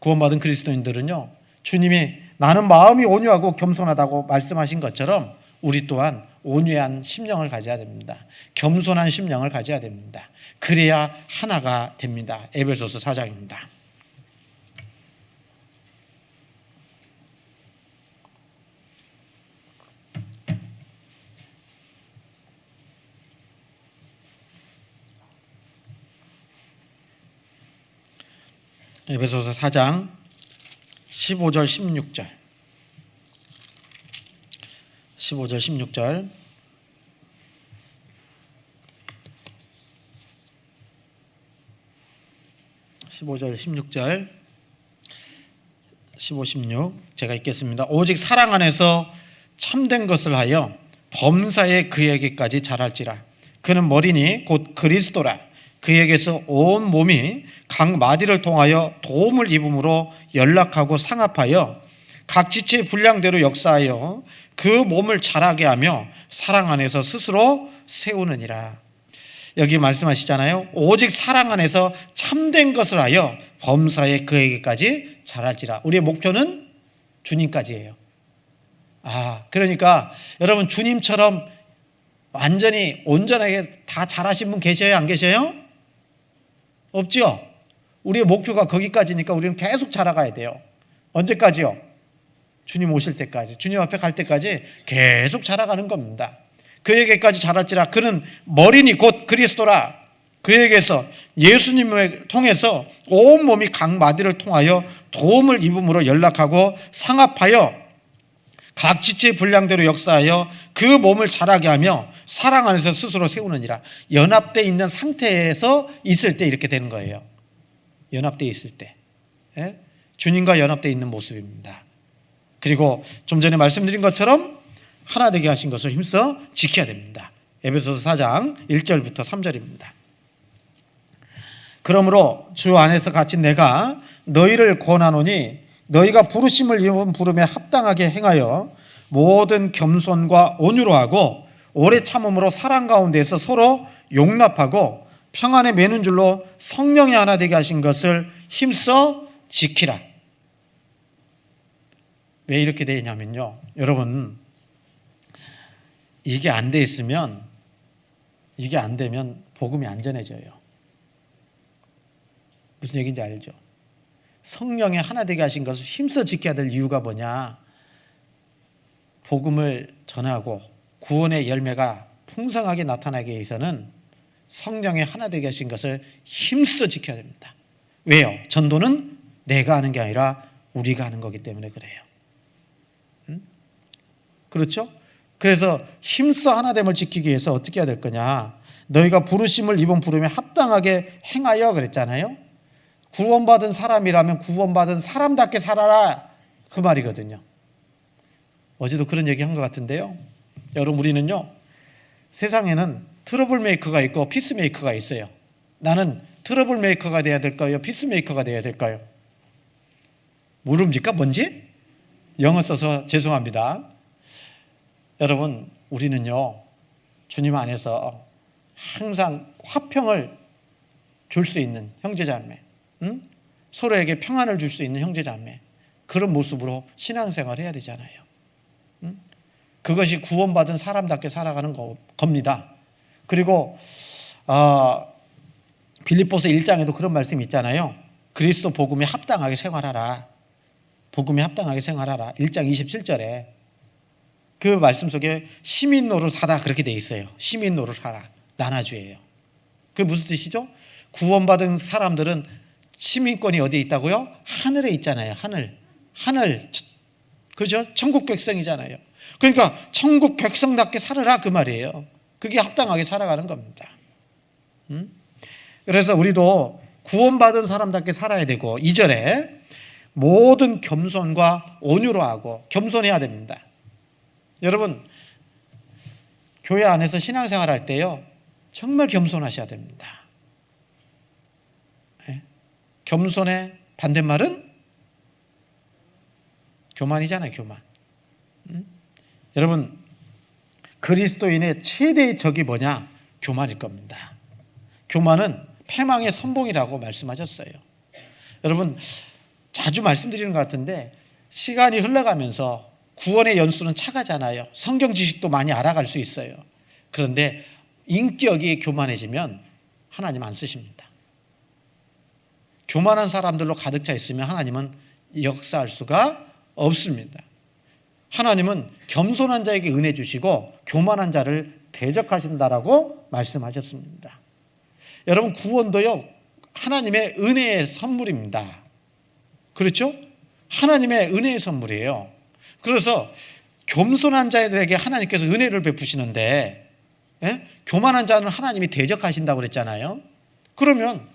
구원받은 그리스도인들은요, 주님이 나는 마음이 온유하고 겸손하다고 말씀하신 것처럼 우리 또한 온유한 심령을 가져야 됩니다. 겸손한 심령을 가져야 됩니다. 그래야 하나가 됩니다. 에베소서 4장입니다. 에베소서 4장 15절 16절 15절 16절 15절 16절 15, 16 제가 읽겠습니다. 오직 사랑 안에서 참된 것을 하여 범사에 그에게까지 자랄지라. 그는 머리니 곧 그리스도라. 그에게서 온 몸이 각 마디를 통하여 도움을 입음으로 연락하고 상합하여 각 지체의 분량대로 역사하여 그 몸을 자라게 하며 사랑 안에서 스스로 세우느니라. 여기 말씀하시잖아요. 오직 사랑 안에서 참된 것을 하여 범사에 그에게까지 자랄지라. 우리의 목표는 주님까지예요. 그러니까 여러분, 주님처럼 완전히 온전하게 다 잘하신 분 계셔요? 안 계셔요? 없죠? 우리의 목표가 거기까지니까 우리는 계속 자라가야 돼요. 언제까지요? 주님 오실 때까지, 주님 앞에 갈 때까지 계속 자라가는 겁니다. 그에게까지 자랄지라. 그는 머리니 곧 그리스도라. 그에게서 예수님을 통해서 온 몸이 각 마디를 통하여 도움을 입음으로 연락하고 상합하여 각 지체의 분량대로 역사하여 그 몸을 자라게 하며 사랑 안에서 스스로 세우느니라. 연합되어 있는 상태에서 있을 때 이렇게 되는 거예요. 연합되어 있을 때. 주님과 연합되어 있는 모습입니다. 그리고 좀 전에 말씀드린 것처럼 하나 되게 하신 것을 힘써 지켜야 됩니다. 에베소서 4장 1절부터 3절입니다. 그러므로 주 안에서 갇힌 내가 너희를 권하노니 너희가 부르심을 입은 부름에 합당하게 행하여 모든 겸손과 온유로 하고 오래 참음으로 사랑 가운데서 서로 용납하고 평안에 매는 줄로 성령이 하나 되게 하신 것을 힘써 지키라. 왜 이렇게 되냐면요, 여러분, 이게 안 돼 있으면, 이게 안 되면 복음이 안 전해져요. 무슨 얘기인지 알죠? 성령이 하나 되게 하신 것을 힘써 지켜야 될 이유가 뭐냐? 복음을 전하고 구원의 열매가 풍성하게 나타나기 위해서는 성령의 하나 되게 하신 것을 힘써 지켜야 됩니다. 왜요? 전도는 내가 하는 게 아니라 우리가 하는 거기 때문에 그래요. 그렇죠? 그래서 힘써 하나됨을 지키기 위해서 어떻게 해야 될 거냐? 너희가 부르심을 입은 부름에 합당하게 행하여 그랬잖아요. 구원받은 사람이라면 구원받은 사람답게 살아라, 그 말이거든요. 어제도 그런 얘기 한 것 같은데요. 여러분, 우리는요, 세상에는 트러블 메이커가 있고 피스 메이커가 있어요. 나는 트러블 메이커가 돼야 될까요? 피스 메이커가 돼야 될까요? 모릅니까? 뭔지? 영어 써서 죄송합니다. 여러분, 우리는요, 주님 안에서 항상 화평을 줄 수 있는 형제자매, 서로에게 평안을 줄 수 있는 형제자매, 그런 모습으로 신앙생활을 해야 되잖아요. 그것이 구원받은 사람답게 살아가는 겁니다. 그리고 빌립보서 1장에도 그런 말씀이 있잖아요. 그리스도 복음에 합당하게 생활하라. 복음에 합당하게 생활하라. 1장 27절에 그 말씀 속에 시민 노릇하다 그렇게 돼 있어요. 시민 노릇하라. 나나주예요. 그게 무슨 뜻이죠? 구원받은 사람들은 시민권이 어디에 있다고요? 하늘에 있잖아요. 하늘. 그죠? 천국 백성이잖아요. 그러니까 천국 백성답게 살아라 그 말이에요. 그게 합당하게 살아가는 겁니다. 그래서 우리도 구원받은 사람답게 살아야 되고 2절에 모든 겸손과 온유로 하고 겸손해야 됩니다. 여러분, 교회 안에서 신앙생활 할 때요, 정말 겸손하셔야 됩니다. 겸손의 반대말은 교만이잖아요, 교만. 여러분, 그리스도인의 최대의 적이 뭐냐? 교만일 겁니다. 교만은 패망의 선봉이라고 말씀하셨어요. 여러분, 자주 말씀드리는 것 같은데 시간이 흘러가면서 구원의 연수는 차가잖아요. 성경 지식도 많이 알아갈 수 있어요. 그런데 인격이 교만해지면 하나님 안 쓰십니다. 교만한 사람들로 가득 차 있으면 하나님은 역사할 수가 없습니다. 하나님은 겸손한 자에게 은혜 주시고 교만한 자를 대적하신다라고 말씀하셨습니다. 여러분, 구원도요, 하나님의 은혜의 선물입니다. 그렇죠? 하나님의 은혜의 선물이에요. 그래서 겸손한 자들에게 하나님께서 은혜를 베푸시는데, 교만한 자는 하나님이 대적하신다고 그랬잖아요. 그러면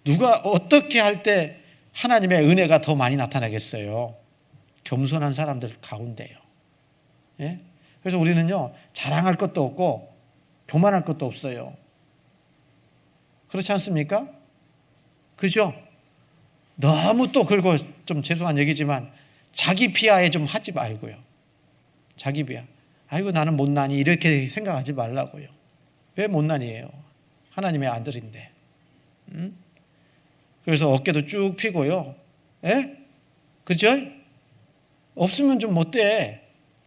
누가 어떻게 할 때 하나님의 은혜가 더 많이 나타나겠어요? 겸손한 사람들 가운데요. 그래서 우리는요, 자랑할 것도 없고 교만할 것도 없어요. 그렇지 않습니까? 그죠? 너무 또 그리고 좀 죄송한 얘기지만 자기 비하에 좀 하지 말고요. 자기 비하. 아이고 나는 못나니 이렇게 생각하지 말라고요. 왜 못나니예요? 하나님의 아들인데. 그래서 어깨도 쭉 펴고요. 그죠? 없으면 좀 어때?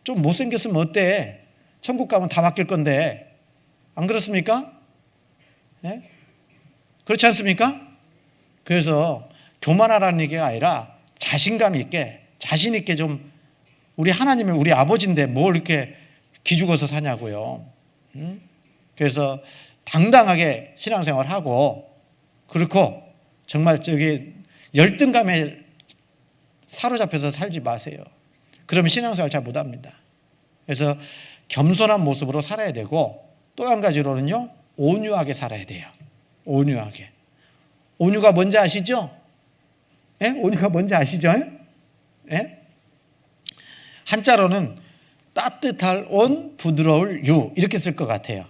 좀 못생겼으면 어때? 천국 가면 다 바뀔 건데. 안 그렇습니까? 그렇지 않습니까? 그래서 교만하라는 얘기가 아니라 자신감 있게, 자신 있게 좀 우리 하나님은 우리 아버지인데 뭘 이렇게 기죽어서 사냐고요. 그래서 당당하게 신앙생활하고 그렇고 정말 저기 열등감에 사로잡혀서 살지 마세요. 그러면 신앙생활 잘 못합니다. 그래서 겸손한 모습으로 살아야 되고 또 한 가지로는요, 온유하게 살아야 돼요. 온유하게. 온유가 뭔지 아시죠? 온유가 뭔지 아시죠? 한자로는 따뜻할 온, 부드러울 유 이렇게 쓸 것 같아요.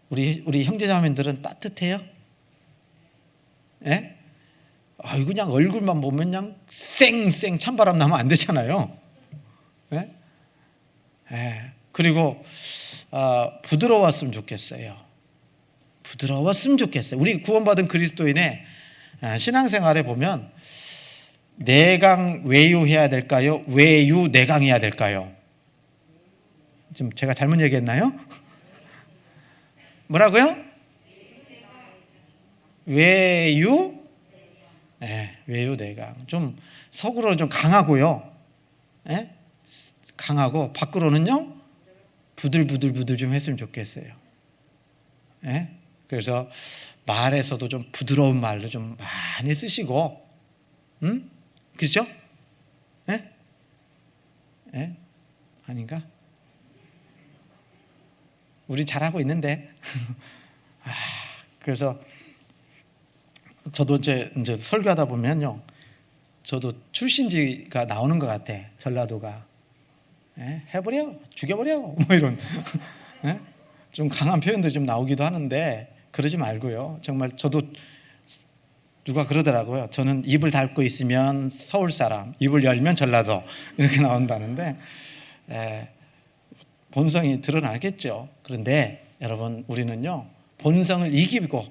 우리 형제자매들은 따뜻해요? 그냥 얼굴만 보면 그냥 쌩쌩 찬바람 나면 안 되잖아요. 그리고 부드러웠으면 좋겠어요. 부드러웠으면 좋겠어요. 우리 구원받은 그리스도인의 신앙생활에 보면 내강 외유해야 될까요? 외유 내강해야 될까요? 지금 제가 잘못 얘기했나요? 뭐라고요? 외유? 외유 내강. 좀 속으로 좀 강하고요. 강하고 밖으로는요 부들부들 좀 했으면 좋겠어요. 그래서 말에서도 좀 부드러운 말로 좀 많이 쓰시고, 그렇죠? 아닌가? 우리 잘하고 있는데. 그래서 저도 이제 설교하다 보면요, 저도 출신지가 나오는 것 같아. 전라도가. 해버려, 죽여버려, 뭐 이런. 예? 좀 강한 표현도 좀 나오기도 하는데 그러지 말고요. 정말 저도 누가 그러더라고요. 저는 입을 닫고 있으면 서울 사람, 입을 열면 전라도 이렇게 나온다는데 본성이 드러나겠죠. 그런데 여러분 우리는요 본성을 이기고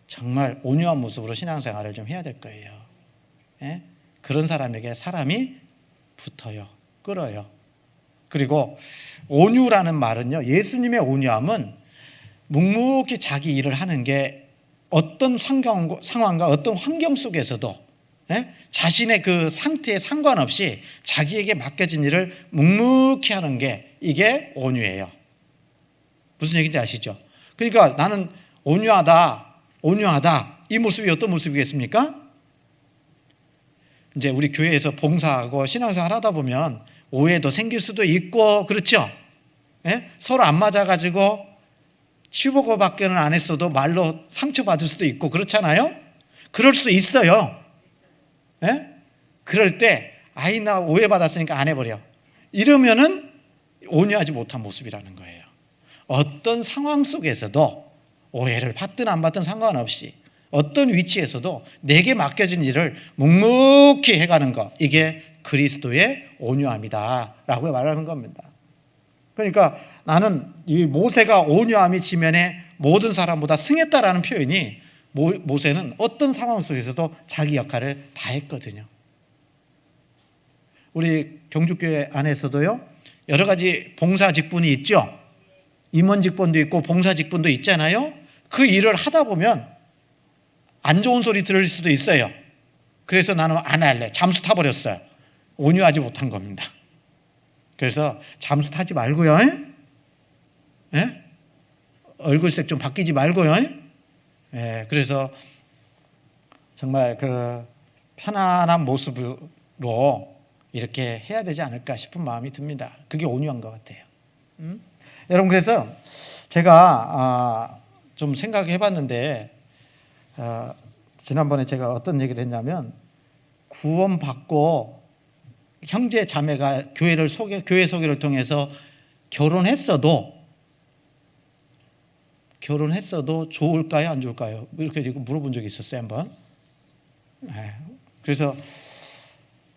정말 온유한 모습으로 신앙생활을 좀 해야 될 거예요. 예? 그런 사람에게 사람이 붙어요. 끌어요. 그리고 온유라는 말은요, 예수님의 온유함은 묵묵히 자기 일을 하는 게 어떤 상황과 어떤 환경 속에서도 자신의 그 상태에 상관없이 자기에게 맡겨진 일을 묵묵히 하는 게 이게 온유예요. 무슨 얘기인지 아시죠? 그러니까 나는 온유하다 이 모습이 어떤 모습이겠습니까? 이제 우리 교회에서 봉사하고 신앙생활 하다 보면 오해도 생길 수도 있고 그렇죠? 서로 안 맞아가지고 슈버거밖에는 안 했어도 말로 상처받을 수도 있고 그렇잖아요? 그럴 수 있어요. 그럴 때 나 오해받았으니까 안 해버려. 이러면은 온유하지 못한 모습이라는 거예요. 어떤 상황 속에서도 오해를 받든 안 받든 상관없이 어떤 위치에서도 내게 맡겨진 일을 묵묵히 해가는 것, 이게 그리스도의 온유함이다 라고 말하는 겁니다. 그러니까 나는 이 모세가 온유함이 지면에 모든 사람보다 승했다라는 표현이 모세는 어떤 상황 속에서도 자기 역할을 다 했거든요. 우리 경주교회 안에서도요 여러 가지 봉사 직분이 있죠. 임원 직분도 있고 봉사 직분도 있잖아요. 그 일을 하다 보면 안 좋은 소리 들을 수도 있어요. 그래서 나는 안 할래. 잠수 타버렸어요. 온유하지 못한 겁니다. 그래서 잠수 타지 말고요. 얼굴색 좀 바뀌지 말고요. 그래서 정말 그 편안한 모습으로 이렇게 해야 되지 않을까 싶은 마음이 듭니다. 그게 온유한 것 같아요. 여러분 그래서 제가 좀 생각해 봤는데 지난번에 제가 어떤 얘기를 했냐면 구원받고 형제 자매가 교회 소개를 통해서 결혼했어도 좋을까요 안 좋을까요? 이렇게 물어본 적이 있었어요 한번. 그래서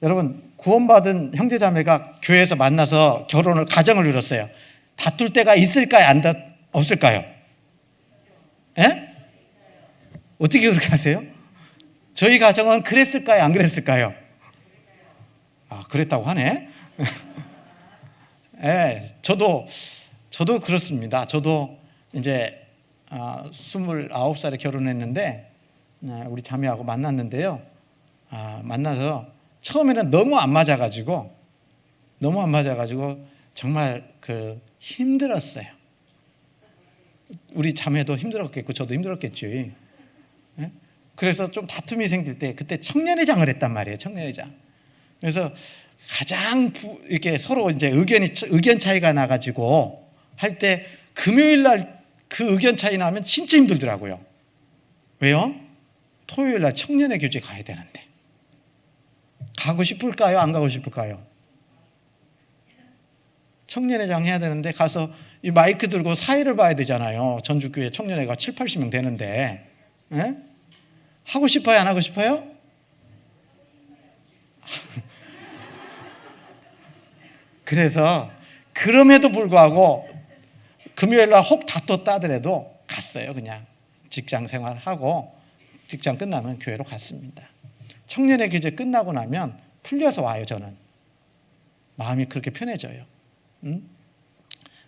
여러분 구원받은 형제 자매가 교회에서 만나서 가정을 이뤘어요. 다툴 때가 있을까요 없을까요? 어떻게 그렇게 하세요? 저희 가정은 그랬을까요 안 그랬을까요? 그랬다고 하네. 저도 그렇습니다. 저도 이제 29살에 결혼했는데 우리 자매하고 만났는데요. 만나서 처음에는 너무 안 맞아가지고 정말 힘들었어요. 우리 자매도 힘들었겠고 저도 힘들었겠지. 그래서 좀 다툼이 생길 때 그때 청년회장을 했단 말이에요. 청년회장. 그래서 가장 이렇게 서로 이제 의견 차이가 나가지고 할 때 금요일 날 그 의견 차이 나면 진짜 힘들더라고요. 왜요? 토요일 날 청년회 교제 가야 되는데 가고 싶을까요? 안 가고 싶을까요? 청년회장 해야 되는데 가서 이 마이크 들고 사회를 봐야 되잖아요. 전주교회 청년회가 7, 80명 되는데 하고 싶어요? 안 하고 싶어요? 그래서 그럼에도 불구하고 금요일 날 혹 다퉜다 하더라도 갔어요. 그냥 직장 생활하고 직장 끝나면 교회로 갔습니다. 청년회 교제 끝나고 나면 풀려서 와요. 저는 마음이 그렇게 편해져요.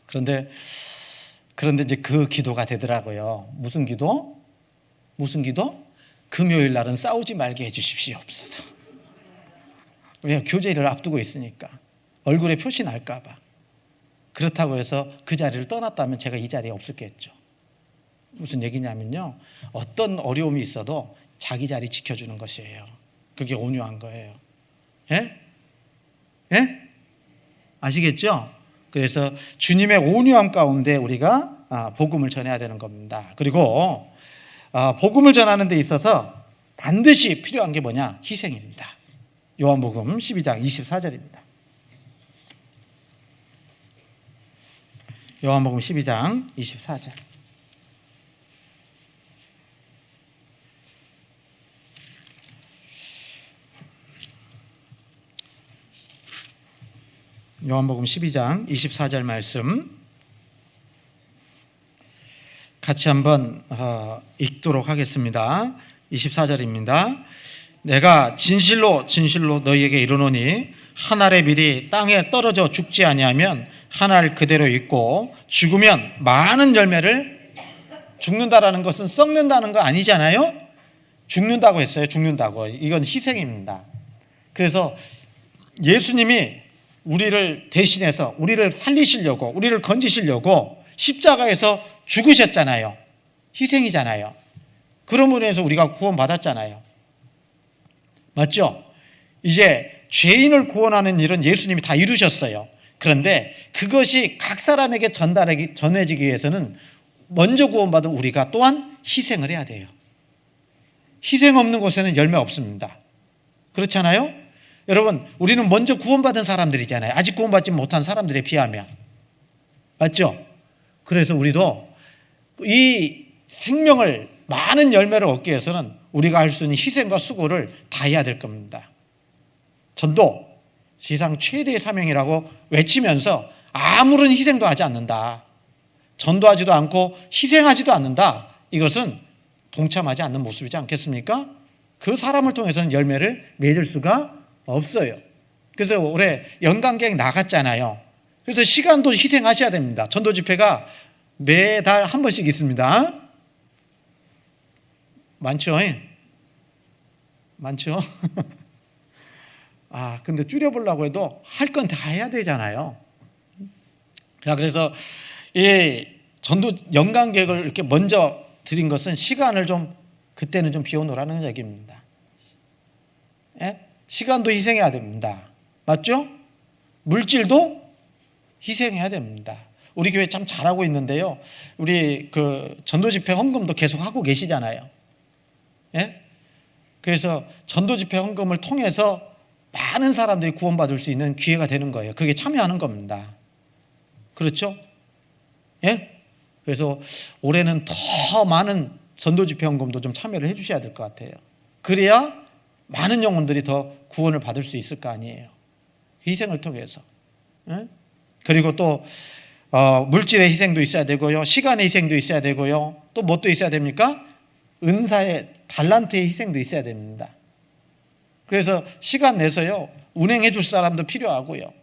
그런데 이제 그 기도가 되더라고요. 무슨 기도? 금요일 날은 싸우지 말게 해주십시오. 없어서. 왜냐하면 교제를 앞두고 있으니까 얼굴에 표시 날까 봐. 그렇다고 해서 그 자리를 떠났다면 제가 이 자리에 없었겠죠. 무슨 얘기냐면요. 어떤 어려움이 있어도 자기 자리 지켜주는 것이에요. 그게 온유한 거예요. 아시겠죠? 그래서 주님의 온유함 가운데 우리가 복음을 전해야 되는 겁니다. 그리고 복음을 전하는 데 있어서 반드시 필요한 게 뭐냐? 희생입니다. 요한복음 12장 24절입니다. 요한복음 12장 24절. 요한복음 12장 24절 말씀 같이 한번 읽도록 하겠습니다. 24절입니다. 내가 진실로 진실로 너희에게 이르노니 한 알의 밀이 땅에 떨어져 죽지 아니하면 한 알 그대로 있고 죽으면 많은 열매를, 죽는다라는 것은 썩는다는 거 아니잖아요. 죽는다고 했어요. 죽는다고. 이건 희생입니다. 그래서 예수님이 우리를 대신해서 우리를 살리시려고, 우리를 건지시려고 십자가에서 죽으셨잖아요. 희생이잖아요. 그러므로 해서 우리가 구원받았잖아요. 맞죠? 이제 죄인을 구원하는 일은 예수님이 다 이루셨어요. 그런데 그것이 각 사람에게 전해지기 위해서는 먼저 구원받은 우리가 또한 희생을 해야 돼요. 희생 없는 곳에는 열매 없습니다. 그렇잖아요? 여러분, 우리는 먼저 구원받은 사람들이잖아요. 아직 구원받지 못한 사람들에 비하면. 맞죠? 그래서 우리도 이 생명을, 많은 열매를 얻기 위해서는 우리가 할 수 있는 희생과 수고를 다 해야 될 겁니다. 전도, 세상 최대의 사명이라고 외치면서 아무런 희생도 하지 않는다. 전도하지도 않고 희생하지도 않는다. 이것은 동참하지 않는 모습이지 않겠습니까? 그 사람을 통해서는 열매를 맺을 수가 없어요. 그래서 올해 연관객 나갔잖아요. 그래서 시간도 희생하셔야 됩니다. 전도 집회가 매달 한 번씩 있습니다. 많죠? 많죠? 근데 줄여보려고 해도 할 건 다 해야 되잖아요. 그래서 이 전도 연관객을 이렇게 먼저 드린 것은 시간을 그때는 좀 비워놓으라는 얘기입니다. 예? 시간도 희생해야 됩니다. 맞죠? 물질도 희생해야 됩니다. 우리 교회 참 잘하고 있는데요. 우리 전도 집회 헌금도 계속 하고 계시잖아요. 예? 그래서 전도 집회 헌금을 통해서 많은 사람들이 구원받을 수 있는 기회가 되는 거예요. 그게 참여하는 겁니다. 그렇죠? 예? 그래서 올해는 더 많은 전도 집회 헌금도 좀 참여를 해 주셔야 될 것 같아요. 그래야 많은 영혼들이 더 구원을 받을 수 있을 거 아니에요. 희생을 통해서. 예? 그리고 또 물질의 희생도 있어야 되고요. 시간의 희생도 있어야 되고요. 또 뭣도 있어야 됩니까? 은사의, 달란트의 희생도 있어야 됩니다. 그래서 시간 내서요, 운행해 줄 사람도 필요하고요.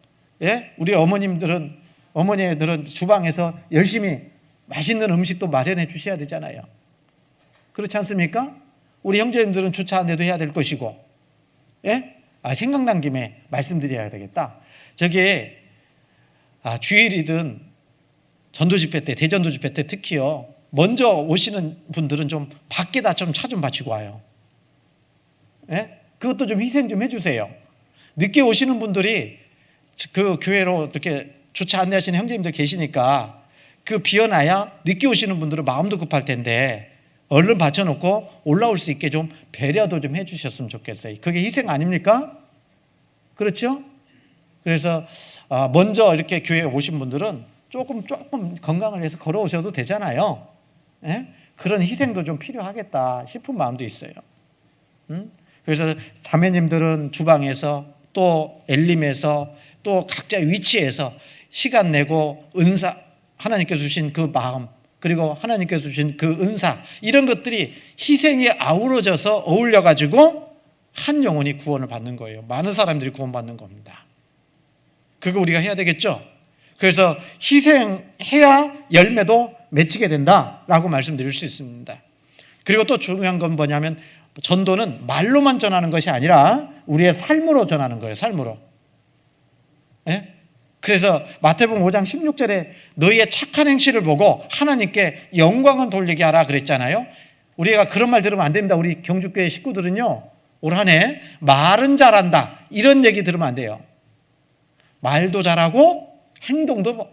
예? 우리 어머니들은 주방에서 열심히 맛있는 음식도 마련해 주셔야 되잖아요. 그렇지 않습니까? 우리 형제님들은 주차 안 해도 해야 될 것이고. 예? 생각난 김에 말씀드려야 되겠다. 주일이든 전도 집회 때, 대전도 집회 때 특히요, 먼저 오시는 분들은 좀 밖에다 좀 차 좀 바치고 와요. 예? 그것도 좀 희생 좀 해주세요. 늦게 오시는 분들이 그 교회로 이렇게 주차 안내하시는 형제님들 계시니까 비어놔야 늦게 오시는 분들은 마음도 급할 텐데 얼른 받쳐놓고 올라올 수 있게 좀 배려도 좀 해주셨으면 좋겠어요. 그게 희생 아닙니까? 그렇죠? 그래서 먼저 이렇게 교회에 오신 분들은 조금 건강을 위해서 걸어오셔도 되잖아요. 예? 그런 희생도 좀 필요하겠다 싶은 마음도 있어요. 그래서 자매님들은 주방에서 또 엘림에서 또 각자 위치에서 시간 내고 은사, 하나님께서 주신 그 마음, 그리고 하나님께서 주신 그 은사, 이런 것들이 희생에 아우러져서 어울려가지고 한 영혼이 구원을 받는 거예요. 많은 사람들이 구원받는 겁니다. 그거 우리가 해야 되겠죠? 그래서 희생해야 열매도 맺히게 된다라고 말씀드릴 수 있습니다. 그리고 또 중요한 건 뭐냐면 전도는 말로만 전하는 것이 아니라 우리의 삶으로 전하는 거예요. 삶으로. 예? 그래서 마태복음 5장 16절에 너희의 착한 행실을 보고 하나님께 영광을 돌리게 하라 그랬잖아요. 우리가 그런 말 들으면 안 됩니다. 우리 경주교회 식구들은요, 올 한 해 말은 잘한다 이런 얘기 들으면 안 돼요. 말도 잘하고 행동도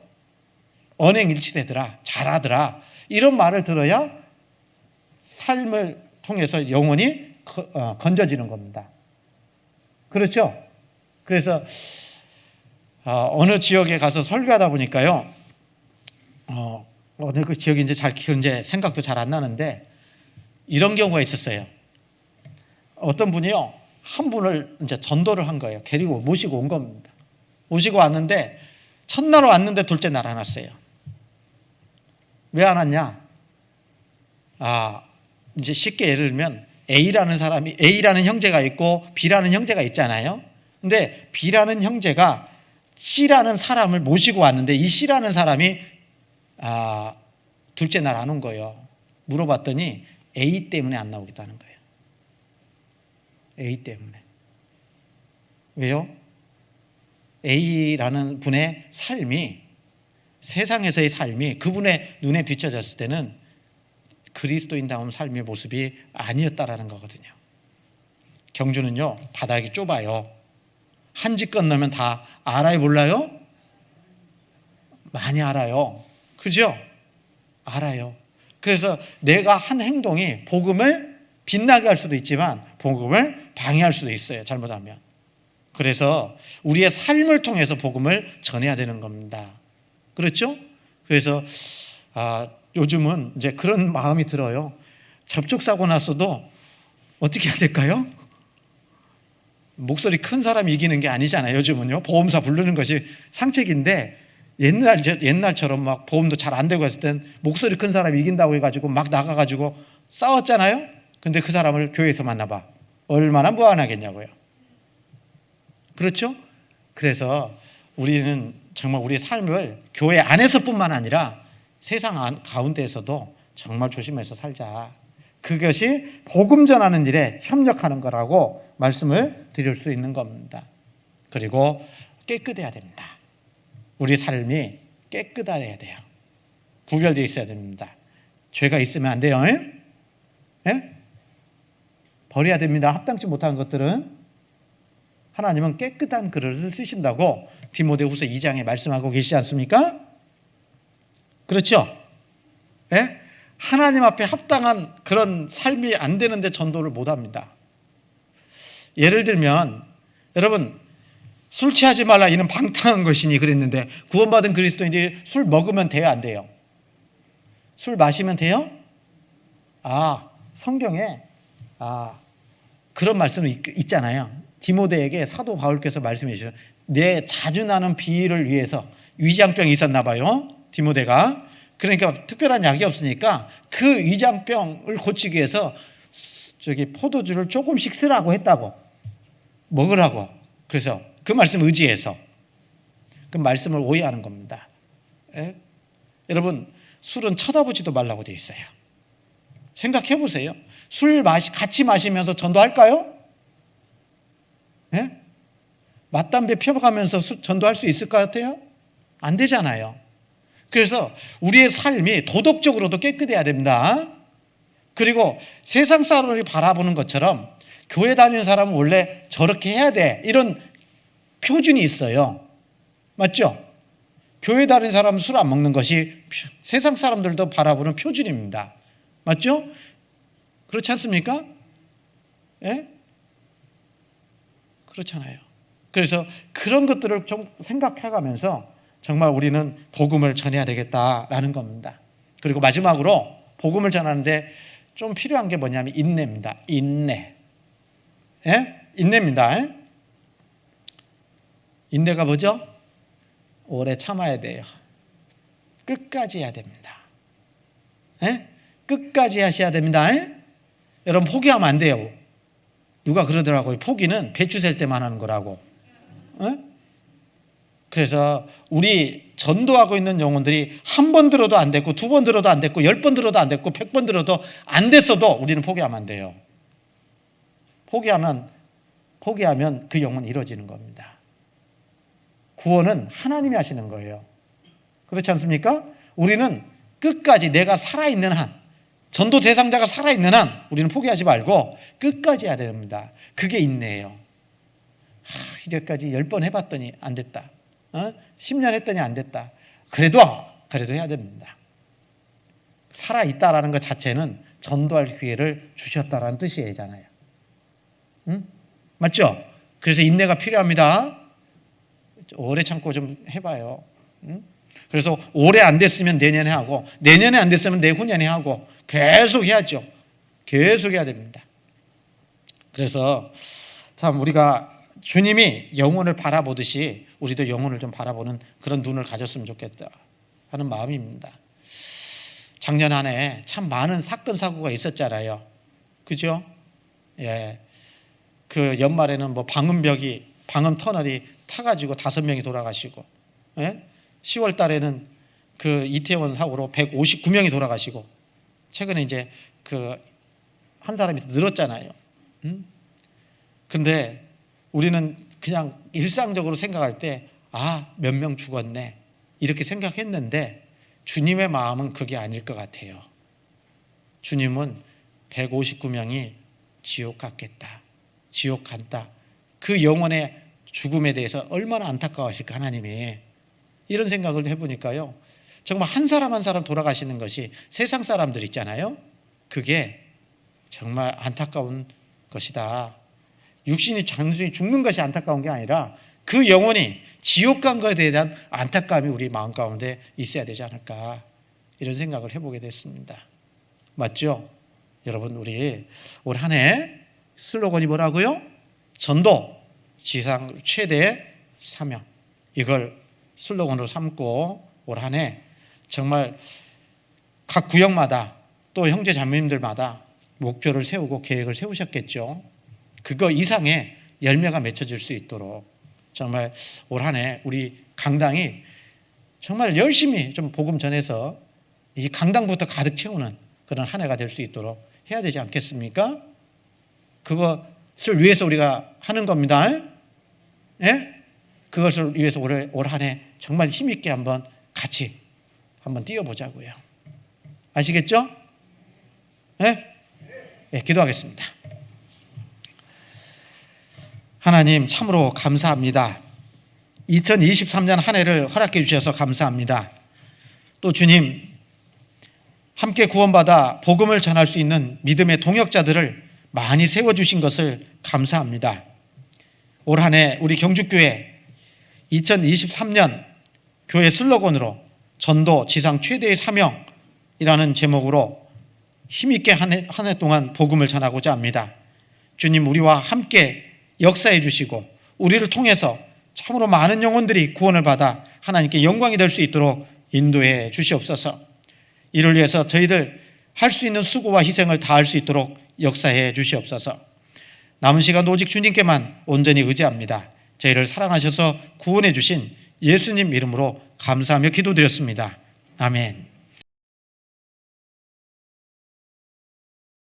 언행일치되더라, 잘하더라, 이런 말을 들어야 삶을 통해서 영혼이 건져지는 겁니다. 그렇죠? 그래서 어느 지역에 가서 설교하다 보니까요, 어느 그 지역인지 잘 이제 생각도 잘 안 나는데 이런 경우가 있었어요. 어떤 분이요, 한 분을 이제 전도를 한 거예요. 데리고 모시고 온 겁니다. 모시고 왔는데 첫날 왔는데 둘째 날 안 왔어요. 왜 안 왔냐? 이제 쉽게 예를 들면 A라는 형제가 있고 B라는 형제가 있잖아요. 근데 B라는 형제가 C라는 사람을 모시고 왔는데 이 C라는 사람이 둘째 날 안 온 거예요. 물어봤더니 A 때문에 안 나오겠다는 거예요. A 때문에. 왜요? A라는 분의 삶이, 세상에서의 삶이 그분의 눈에 비춰졌을 때는 그리스도인다운 삶의 모습이 아니었다라는 거거든요. 경주는요, 바닥이 좁아요. 한 집 건너면 다 알아요, 몰라요? 많이 알아요. 그죠? 알아요. 그래서 내가 한 행동이 복음을 빛나게 할 수도 있지만 복음을 방해할 수도 있어요, 잘못하면. 그래서 우리의 삶을 통해서 복음을 전해야 되는 겁니다. 그렇죠? 그래서 요즘은 이제 그런 마음이 들어요. 접촉사고 났어도 어떻게 해야 될까요? 목소리 큰 사람이 이기는 게 아니잖아요. 요즘은요, 보험사 부르는 것이 상책인데 옛날처럼 막 보험도 잘 안 되고 했을 땐 목소리 큰 사람이 이긴다고 해가지고 막 나가가지고 싸웠잖아요. 근데 그 사람을 교회에서 만나봐. 얼마나 무안하겠냐고요. 그렇죠? 그래서 우리는 정말 우리의 삶을 교회 안에서뿐만 아니라 세상 가운데에서도 정말 조심해서 살자. 그것이 복음 전하는 일에 협력하는 거라고 말씀을 드릴 수 있는 겁니다. 그리고 깨끗해야 됩니다. 우리 삶이 깨끗해야 돼요. 구별되어 있어야 됩니다. 죄가 있으면 안 돼요. 예? 버려야 됩니다. 합당치 못한 것들은. 하나님은 깨끗한 그릇을 쓰신다고 디모데후서 2장에 말씀하고 계시지 않습니까? 그렇죠? 예? 하나님 앞에 합당한 그런 삶이 안 되는데 전도를 못 합니다. 예를 들면 여러분, 술 취하지 말라 이는 방탕한 것이니 그랬는데 구원받은 그리스도인들이 술 먹으면 돼요, 안 돼요? 술 마시면 돼요? 성경에 그런 말씀이 있잖아요. 디모데에게 사도 바울께서 말씀해 주셔요. 내 자주 나는 비위를 위해서, 위장병이 있었나 봐요, 디모데가. 그러니까 특별한 약이 없으니까 그 위장병을 고치기 위해서 포도주를 조금씩 쓰라고 했다고, 먹으라고. 그래서 그 말씀 의지해서 그 말씀을 오해하는 겁니다. 예? 여러분, 술은 쳐다보지도 말라고 되어 있어요. 생각해 보세요. 술 같이 마시면서 전도할까요? 예? 맞담배 펴가면서 전도할 수 있을 것 같아요? 안 되잖아요. 그래서 우리의 삶이 도덕적으로도 깨끗해야 됩니다. 그리고 세상 사람이 바라보는 것처럼 교회 다니는 사람은 원래 저렇게 해야 돼, 이런 표준이 있어요. 맞죠? 교회 다니는 사람은 술 안 먹는 것이 세상 사람들도 바라보는 표준입니다. 맞죠? 그렇지 않습니까? 예? 그렇잖아요. 그래서 그런 것들을 좀 생각해가면서 정말 우리는 복음을 전해야 되겠다라는 겁니다. 그리고 마지막으로 복음을 전하는데 좀 필요한 게 뭐냐면 인내입니다. 인내. 예? 인내입니다. 예? 인내가 뭐죠? 오래 참아야 돼요. 끝까지 해야 됩니다. 예? 끝까지 하셔야 됩니다. 예? 여러분, 포기하면 안 돼요. 누가 그러더라고요. 포기는 배추 셀 때만 하는 거라고. 예? 그래서 우리 전도하고 있는 영혼들이 한 번 들어도 안 됐고, 두 번 들어도 안 됐고, 10번 들어도 안 됐고, 100번 들어도 안 됐어도 우리는 포기하면 안 돼요. 포기하면 그 영혼은 이루어지는 겁니다. 구원은 하나님이 하시는 거예요. 그렇지 않습니까? 우리는 끝까지 내가 살아있는 한, 전도 대상자가 살아있는 한 우리는 포기하지 말고 끝까지 해야 됩니다. 그게 인내예요. 이제까지 10번 해봤더니 안 됐다. 10년 했더니 안 됐다. 그래도 해야 됩니다. 살아있다라는 것 자체는 전도할 기회를 주셨다라는 뜻이잖아요. 맞죠? 그래서 인내가 필요합니다. 오래 참고 좀 해봐요. 그래서 올해 안 됐으면 내년에 하고, 내년에 안 됐으면 내후년에 하고, 계속 해야죠. 계속 해야 됩니다. 그래서 참 우리가 주님이 영혼을 바라보듯이 우리도 영혼을 좀 바라보는 그런 눈을 가졌으면 좋겠다 하는 마음입니다. 작년 한 해 참 많은 사건 사고가 있었잖아요. 그죠? 예. 그 연말에는 뭐 방음 터널이 타가지고 5명이 돌아가시고, 예? 10월 달에는 그 이태원 사고로 159명이 돌아가시고, 최근에 이제 그 한 사람이 늘었잖아요. 근데 우리는 그냥 일상적으로 생각할 때, 몇 명 죽었네, 이렇게 생각했는데, 주님의 마음은 그게 아닐 것 같아요. 주님은 159명이 지옥 갔겠다, 지옥 간다, 그 영혼의 죽음에 대해서 얼마나 안타까워하실까 하나님이. 이런 생각을 해보니까요, 정말 한 사람 한 사람 돌아가시는 것이 세상 사람들 있잖아요, 그게 정말 안타까운 것이다. 육신이 단순히 죽는 것이 안타까운 게 아니라 그 영혼이 지옥 간 것에 대한 안타까움이 우리 마음 가운데 있어야 되지 않을까, 이런 생각을 해보게 됐습니다. 맞죠? 여러분, 우리 올 한 해 슬로건이 뭐라고요? 전도, 지상 최대의 사명. 이걸 슬로건으로 삼고 올 한 해 정말 각 구역마다 또 형제 자매님들마다 목표를 세우고 계획을 세우셨겠죠. 그거 이상의 열매가 맺혀질 수 있도록 정말 올 한 해 우리 강당이 정말 열심히 좀 복음 전해서 이 강당부터 가득 채우는 그런 한 해가 될 수 있도록 해야 되지 않겠습니까? 그것을 위해서 우리가 하는 겁니다. 예? 그것을 위해서 올 한 해 정말 힘있게 한번 같이 한번 뛰어보자고요. 아시겠죠? 예? 네, 기도하겠습니다. 하나님, 참으로 감사합니다. 2023년 한 해를 허락해 주셔서 감사합니다. 또 주님, 함께 구원받아 복음을 전할 수 있는 믿음의 동역자들을 많이 세워주신 것을 감사합니다. 올 한 해 우리 경주교회 2023년 교회 슬로건으로 전도 지상 최대의 사명이라는 제목으로 힘있게 한 해 동안 복음을 전하고자 합니다. 주님, 우리와 함께 역사해 주시고 우리를 통해서 참으로 많은 영혼들이 구원을 받아 하나님께 영광이 될 수 있도록 인도해 주시옵소서. 이를 위해서 저희들 할 수 있는 수고와 희생을 다할 수 있도록 역사해 주시옵소서. 남은 시간 오직 주님께만 온전히 의지합니다. 저희를 사랑하셔서 구원해 주신 예수님 이름으로 감사하며 기도드렸습니다. 아멘.